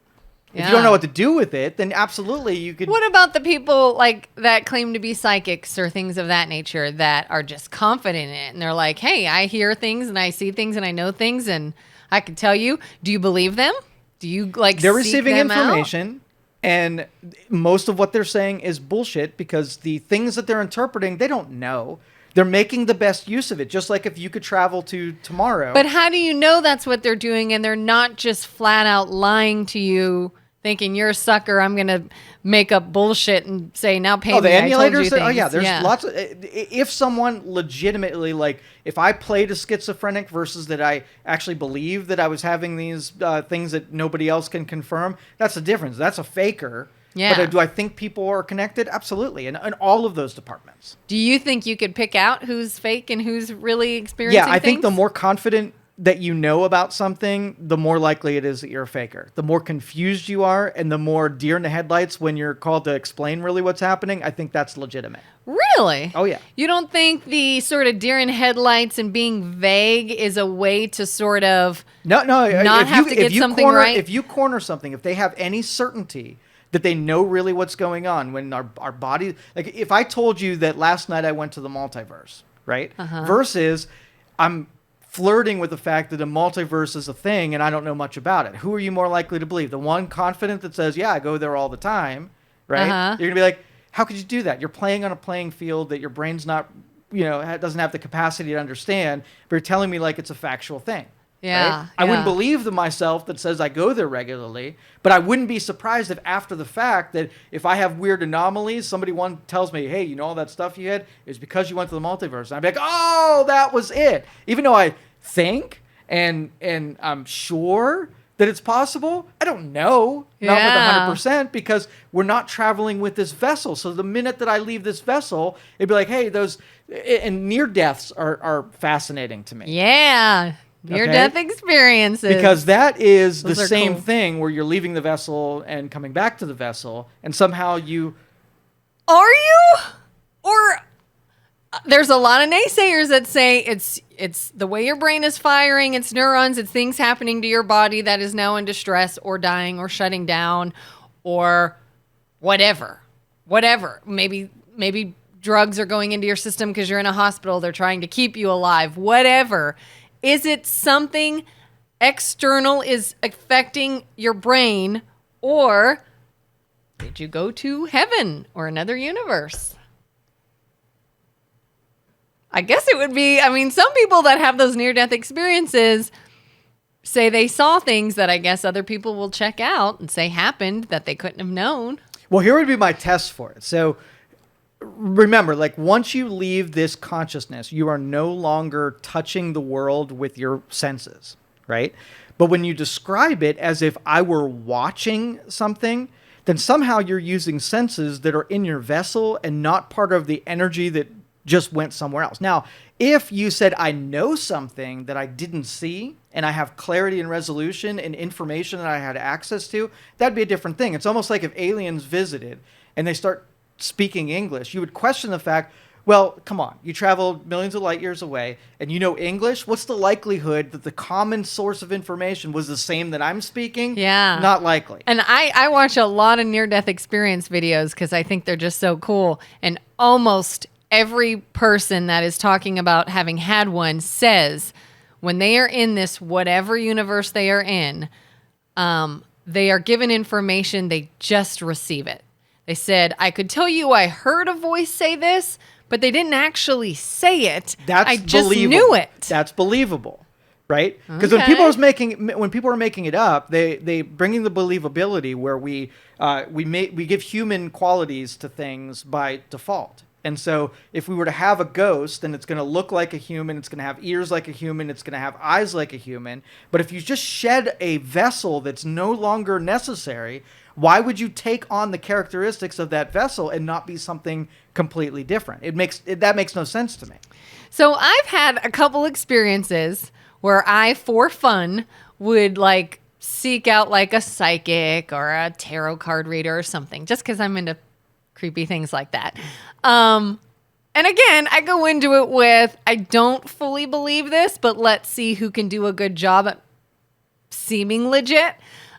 Yeah. If you don't know what to do with it, then absolutely you could.
What about the people like that claim to be psychics or things of that nature that are just confident in it, and they're like, "Hey, I hear things and I see things and I know things and I can tell you." Do you believe them? Do you like?
They're receiving information, and most of what they're saying is bullshit because the things that they're interpreting, they don't know. They're making the best use of it, just like if you could travel to tomorrow.
But how do you know that's what they're doing and they're not just flat out lying to you, thinking you're a sucker, I'm going to make up bullshit and say, now pay me,
the emulators,
I told you things.
Oh, yeah, there's lots of... If someone legitimately, like, if I played a schizophrenic versus that I actually believe that I was having these things that nobody else can confirm, that's the difference. That's a faker.
Yeah.
But do I think people are connected? Absolutely. In all of those departments.
Do you think you could pick out who's fake and who's really experiencing things?
Yeah, I think the more confident that you know about something, the more likely it is that you're a faker. The more confused you are and the more deer in the headlights when you're called to explain really what's happening, I think that's legitimate.
Really?
Oh, yeah.
You don't think the sort of deer in headlights and being vague is a way to sort of
not
have to get something right?
If you corner something, if they have any certainty that they know really what's going on, when our body, like if I told you that last night I went to the multiverse, right? Versus I'm flirting with the fact that a multiverse is a thing and I don't know much about it. Who are you more likely to believe? The one confident that says, yeah, I go there all the time, right? You're going to be like, how could you do that? You're playing on a playing field that your brain's not, doesn't have the capacity to understand, but you're telling me like it's a factual thing.
Yeah,
right? I wouldn't believe myself that says I go there regularly, but I wouldn't be surprised if after the fact that if I have weird anomalies, somebody tells me, hey, all that stuff you had is because you went to the multiverse. And I'd be like, oh, that was it. Even though I think and I'm sure that it's possible, I don't know. Not with 100% because we're not traveling with this vessel. So the minute that I leave this vessel, it'd be like, hey, and near deaths are fascinating to me.
Yeah. Near-death experiences.
Because that is
Those
the
are
same
cool.
thing where you're leaving the vessel and coming back to the vessel, and somehow you...
Are you? Or there's a lot of naysayers that say it's the way your brain is firing, it's neurons, it's things happening to your body that is now in distress or dying or shutting down or whatever. Maybe drugs are going into your system because you're in a hospital. They're trying to keep you alive. Whatever. Is it something external is affecting your brain, or did you go to heaven or another universe? I guess it would be, some people that have those near-death experiences say they saw things that I guess other people will check out and say happened that they couldn't have known.
Well, here would be my test for it. So remember, like once you leave this consciousness, you are no longer touching the world with your senses, right? But when you describe it as if I were watching something, then somehow you're using senses that are in your vessel and not part of the energy that just went somewhere else. Now, if you said, I know something that I didn't see and I have clarity and resolution and information that I had access to, that'd be a different thing. It's almost like if aliens visited and they start speaking English, you would question the fact, well, come on, you traveled millions of light years away and you know English. What's the likelihood that the common source of information was the same that I'm speaking?
Yeah.
Not likely.
And I watch a lot of near-death experience videos because I think they're just so cool. And almost every person that is talking about having had one says when they are in this whatever universe they are in, they are given information, they just receive it. They said, I could tell you I heard a voice say this, but they didn't actually say it. I just knew it.
That's believable, right? Because
Okay.
when people are making it up, they bringing the believability where we give human qualities to things by default. And so if we were to have a ghost, then it's going to look like a human, it's going to have ears like a human, it's going to have eyes like a human. But if you just shed a vessel that's no longer necessary, why would you take on the characteristics of that vessel and not be something completely different? That makes no sense to me.
So I've had a couple experiences where I, for fun, would like seek out like a psychic or a tarot card reader or something, just because I'm into creepy things like that. And again, I go into it with, I don't fully believe this, but let's see who can do a good job at seeming legit.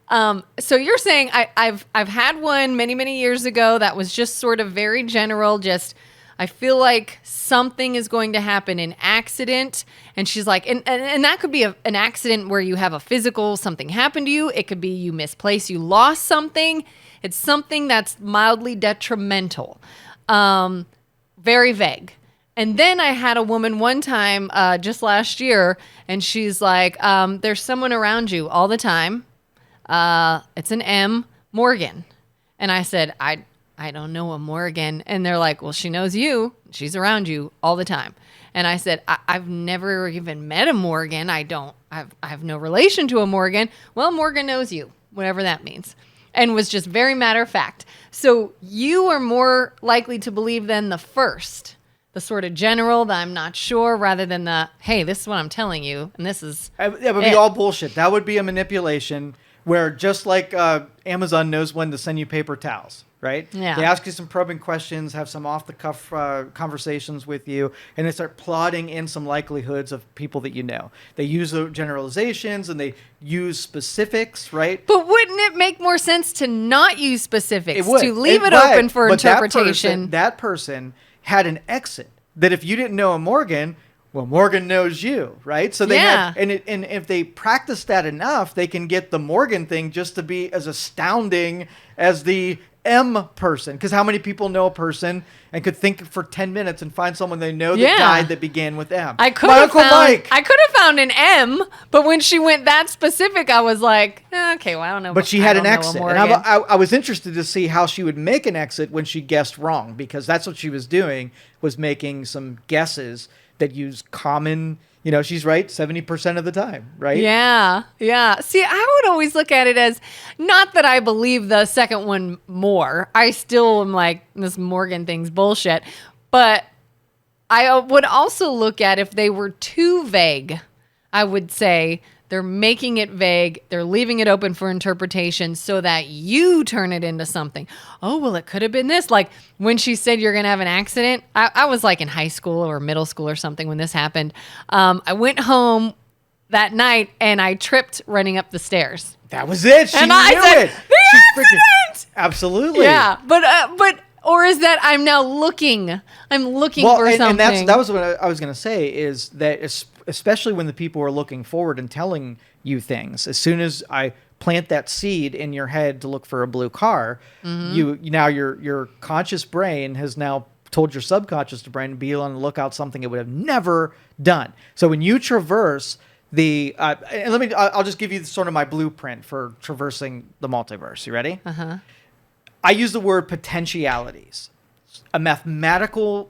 So you're saying I've had one many, many years ago that was just sort of very general, just I feel like something is going to happen, an accident. And she's like, and that could be an accident where you have a physical, something happened to you. It could be you misplaced, you lost something. It's something that's mildly detrimental. Very vague. And then I had a woman one time just last year, and she's like, there's someone around you all the time. It's an M, Morgan. And I said, I don't know a Morgan. And they're like, well, she knows you. She's around you all the time. And I said, I've never even met a Morgan. I have no relation to a Morgan. Well, Morgan knows you, whatever that means. And was just very matter of fact. So you are more likely to believe than the the sort of general, the I'm not sure, rather than the, hey, this is what I'm telling you, and this is
That would be all bullshit. That would be a manipulation where just like Amazon knows when to send you paper towels, right?
Yeah.
They ask you some probing questions, have some off-the-cuff conversations with you, and they start plotting in some likelihoods of people that you know. They use the generalizations and they use specifics, right?
But wouldn't it make more sense to not use specifics,
It would.
to leave it open for
but
interpretation?
That person had an exit that if you didn't know a Morgan, well, Morgan knows you, right? So they
Yeah.
have, and if they practice that enough, they can get the Morgan thing just to be as astounding as the M person. Because how many people know a person and could think for 10 minutes and find someone they know that
Yeah.
died that began with M?
I could
My
have
Uncle
found
Mike.
I could have found an M, but when she went that specific, I was like, okay, well, I don't know.
But she
I
had
don't
an
know a
exit. And
Morgan.
I was interested to see how she would make an exit when she guessed wrong, because that's what she was doing, was making some guesses that use common, she's right 70% of the time, right?
Yeah, yeah. See, I would always look at it as, not that I believe the second one more. I still am like, this Morgan thing's bullshit. But I would also look at, if they were too vague, I would say they're making it vague. They're leaving it open for interpretation so that you turn it into something. Oh, well, it could have been this. Like when she said you're going to have an accident, I was like in high school or middle school or something when this happened. I went home that night and I tripped running up the stairs.
That was it. She
And
knew
I said,
it.
"The
She
accident!"
Absolutely.
Yeah, but or is that I'm now looking? I'm looking for something.
And that was what I was going to say, is that especially when the people are looking forward and telling you things, as soon as I plant that seed in your head to look for a blue car, your conscious brain has now told your subconscious brain to be on the lookout something it would have never done. So when you traverse and I'll just give you sort of my blueprint for traversing the multiverse. You ready?
Uh-huh.
I use the word potentialities, a mathematical,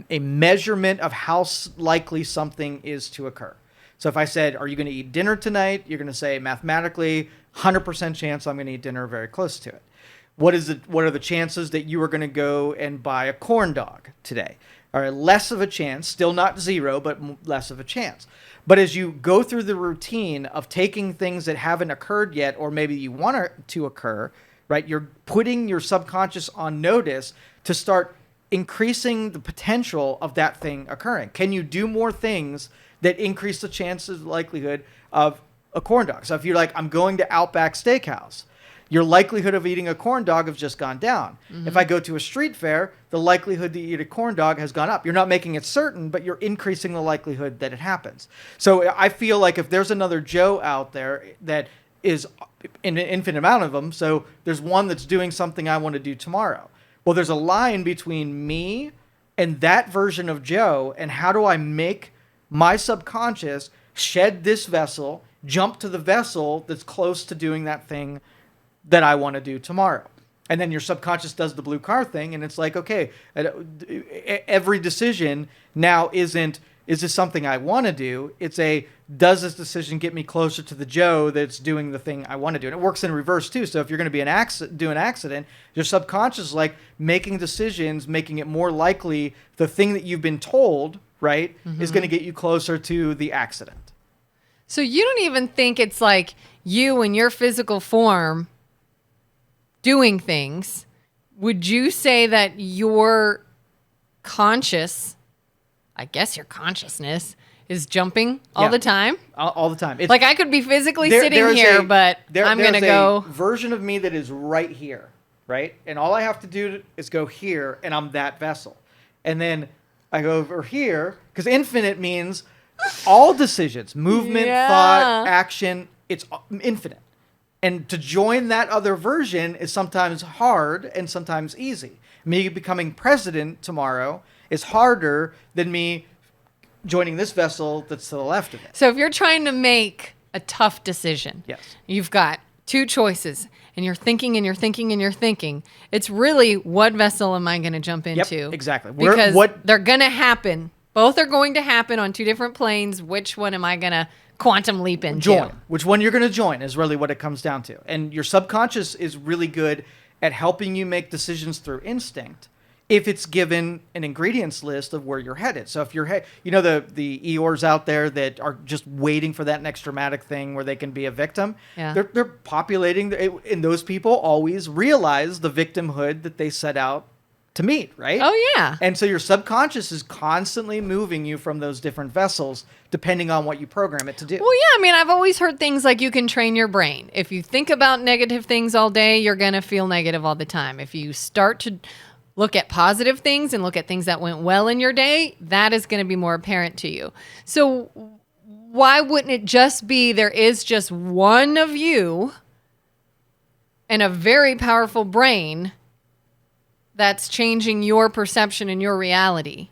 a measurement of how likely something is to occur. So if I said, are you going to eat dinner tonight? You're going to say, mathematically, 100% chance I'm going to eat dinner, very close to it. What are the chances that you are going to go and buy a corn dog today? All right, less of a chance, still not zero, but less of a chance. But as you go through the routine of taking things that haven't occurred yet, or maybe you want it to occur, right? You're putting your subconscious on notice to start increasing the potential of that thing occurring. Can you do more things that increase the chances, likelihood of a corn dog? So if you're like, I'm going to Outback Steakhouse, your likelihood of eating a corn dog has just gone down. Mm-hmm. If I go to a street fair, the likelihood to eat a corn dog has gone up. You're not making it certain, but you're increasing the likelihood that it happens. So I feel like if there's another Joe out there that is an infinite amount of them, so there's one that's doing something I want to do tomorrow. Well, there's a line between me and that version of Joe, and how do I make my subconscious shed this vessel, jump to the vessel that's close to doing that thing that I want to do tomorrow. And then your subconscious does the blue car thing, and it's like, okay, every decision now isn't, is this something I want to do? It's does this decision get me closer to the Joe that's doing the thing I want to do? And it works in reverse too. So if you're going to be do an accident, your subconscious is like making decisions, making it more likely the thing that you've been told, right, is going to get you closer to the accident.
So you don't even think it's like you in your physical form doing things. Would you say that your consciousness is jumping all the time?
All the time. It's,
like I could be physically sitting here, but I'm going to go.
Version of me that is right here, right? And all I have to do is go here, and I'm that vessel. And then I go over here, because infinite means all decisions, movement, thought, action, it's infinite. And to join that other version is sometimes hard and sometimes easy. Me becoming president tomorrow is harder than me joining this vessel that's to the left of it.
So if you're trying to make a tough decision,
yes,
you've got two choices, and you're thinking and you're thinking and you're thinking. It's really, what vessel am I going to jump into?
Yep, exactly.
Because they're going to happen. Both are going to happen on two different planes. Which one am I going to quantum leap into?
Join. Which one you're going to join is really what it comes down to. And your subconscious is really good at helping you make decisions through instinct. if it's given an ingredients list of where you're headed. So if you're the Eeyores out there that are just waiting for that next dramatic thing where they can be a victim,
Yeah.
they're populating, and those people always realize the victimhood that they set out to meet, right?
Oh, yeah.
And so your subconscious is constantly moving you from those different vessels depending on what you program it to do.
Well, yeah, I mean, I've always heard things like you can train your brain. If you think about negative things all day, you're going to feel negative all the time. If you start to look at positive things and look at things that went well in your day, that is going to be more apparent to you. So why wouldn't it just be there is just one of you and a very powerful brain that's changing your perception and your reality?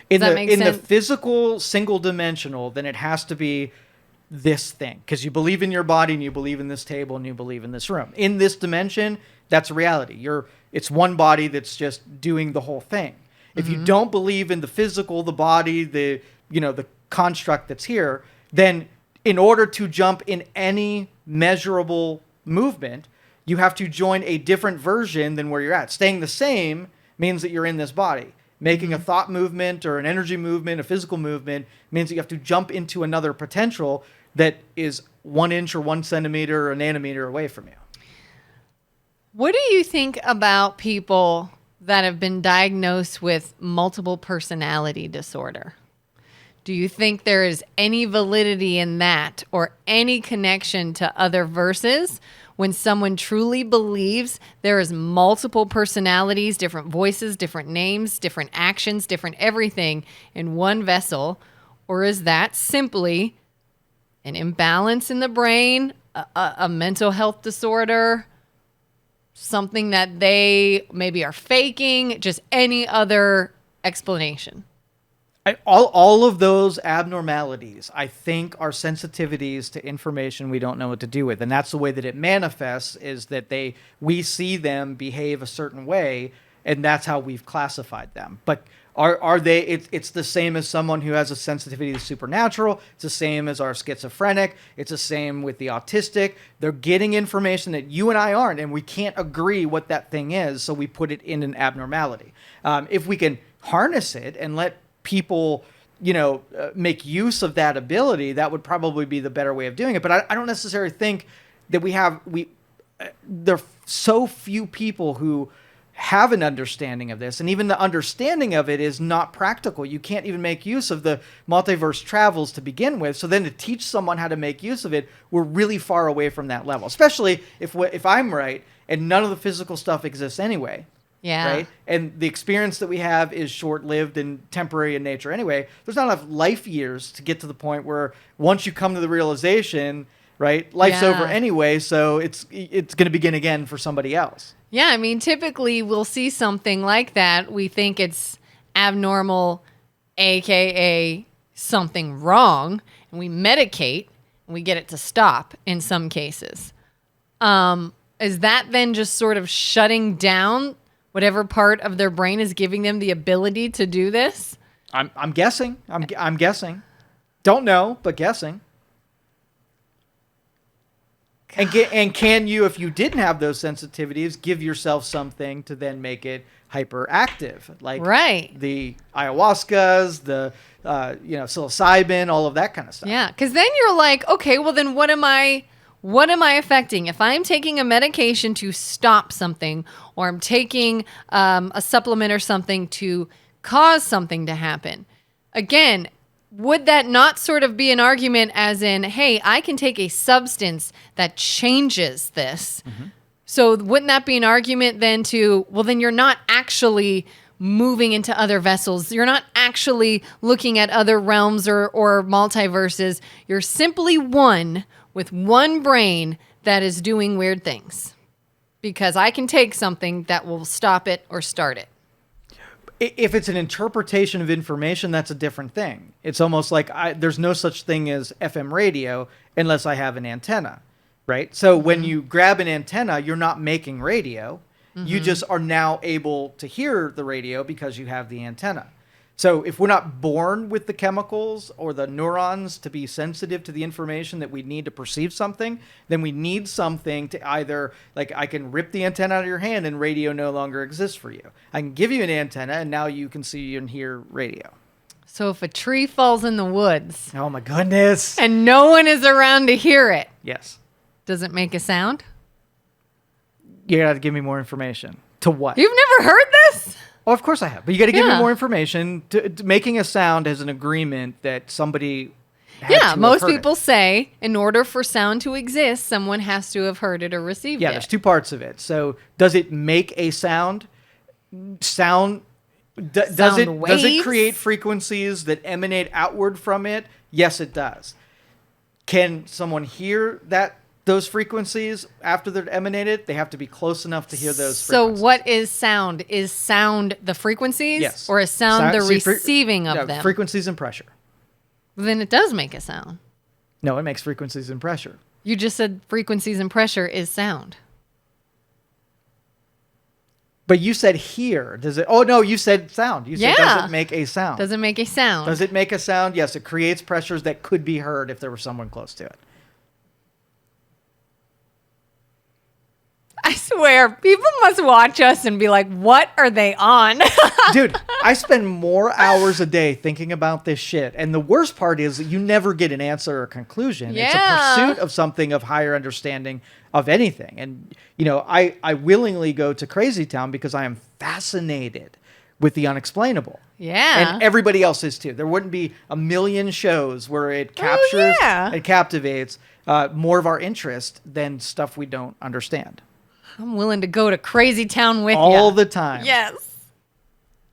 In
that make
the
sense?
physical single dimensional, then it has to be this thing, because you believe in your body and you believe in this table and you believe in this room. In this dimension, that's reality. It's one body that's just doing the whole thing. If you don't believe in the physical, the body, the construct that's here, then in order to jump in any measurable movement, you have to join a different version than where you're at. Staying the same means that you're in this body. Making a thought movement or an energy movement, a physical movement, means that you have to jump into another potential that is 1 inch or 1 centimeter or a nanometer away from you.
What do you think about people that have been diagnosed with multiple personality disorder? Do you think there is any validity in that or any connection to other verses when someone truly believes there is multiple personalities, different voices, different names, different actions, different everything in one vessel? Or is that simply an imbalance in the brain, a mental health disorder, something that they maybe are faking, just any other explanation?
All of those abnormalities, I think, are sensitivities to information we don't know what to do with. And that's the way that it manifests, is that we see them behave a certain way, and that's how we've classified them. But are they, it's the same as someone who has a sensitivity to supernatural. It's the same as our schizophrenic. It's the same with the autistic. They're getting information that you and I aren't, and we can't agree what that thing is, so we put it in an abnormality. If we can harness it and let people, make use of that ability, that would probably be the better way of doing it. But I don't necessarily think that there are so few people who have an understanding of this, and even the understanding of it is not practical. You can't even make use of the multiverse travels to begin with. So then to teach someone how to make use of it, we're really far away from that level, especially if I'm right and none of the physical stuff exists anyway.
Yeah.
Right. And the experience that we have is short-lived and temporary in nature anyway. There's not enough life years to get to the point where once you come to the realization, right, life's over anyway. So it's going to begin again for somebody else.
Yeah. I mean, typically we'll see something like that. We think it's abnormal, AKA something wrong, and we medicate and we get it to stop in some cases. Is that then just sort of shutting down whatever part of their brain is giving them the ability to do this?
I'm guessing. I'm guessing. Don't know, but guessing. And can you, if you didn't have those sensitivities, give yourself something to then make it hyperactive, like the ayahuascas, the psilocybin, all of that kind of stuff.
Yeah, because then you're like, okay, well then what am I affecting? If I'm taking a medication to stop something, or I'm taking a supplement or something to cause something to happen, again, would that not sort of be an argument as in, hey, I can take a substance that changes this? Mm-hmm. So wouldn't that be an argument then to, well, then you're not actually moving into other vessels. You're not actually looking at other realms or multiverses. You're simply one with one brain that is doing weird things, because I can take something that will stop it or start it.
If it's an interpretation of information, that's a different thing. It's almost like there's no such thing as FM radio unless I have an antenna, right? So when you grab an antenna, you're not making radio. You just are now able to hear the radio because you have the antenna. So if we're not born with the chemicals or the neurons to be sensitive to the information that we need to perceive something, then we need something to either, like, I can rip the antenna out of your hand and radio no longer exists for you. I can give you an antenna and now you can see and hear radio.
So if a tree falls in the woods
Oh my goodness.
and no one is around to hear it,
Yes.
does it make a sound?
You got to give me more information. To what?
You've never heard this?
Oh, of course I have. But you got to give me
Yeah.
more information. Making a sound is an agreement that somebody had to
Yeah,
have
most
heard it.
people say in order for sound to exist, someone has to have heard it or received
Yeah,
it.
there's two parts of it. So does it make a sound? Does
Sound
it
waves?
create frequencies that emanate outward from it? Yes, it does. Can someone hear those frequencies after they're emanated? They have to be close enough to hear those
So
frequencies.
what is sound? Is sound the frequencies?
Yes.
Or is sound the
See,
receiving of
no,
them?
frequencies and pressure.
Then it does make a sound.
No, it makes frequencies and pressure.
You just said frequencies and pressure is sound.
But you said hear. Does it? Oh no, you said sound. You said
Yeah.
does it make a sound?
Does it make a sound?
Does it make a sound? Yes, it creates pressures that could be heard if there was someone close to it.
I swear, people must watch us and be like, what are they on?
Dude, I spend more hours a day thinking about this shit. And the worst part is that you never get an answer or conclusion.
Yeah.
It's a pursuit of something of higher understanding of anything. And, you know, I willingly go to Crazy Town because I am fascinated with the unexplainable.
Yeah.
And everybody else is too. There wouldn't be a million shows where it captures,
yeah.
it captivates more of our interest than stuff we don't understand.
I'm willing to go to Crazy Town with you.
All the time.
Yes.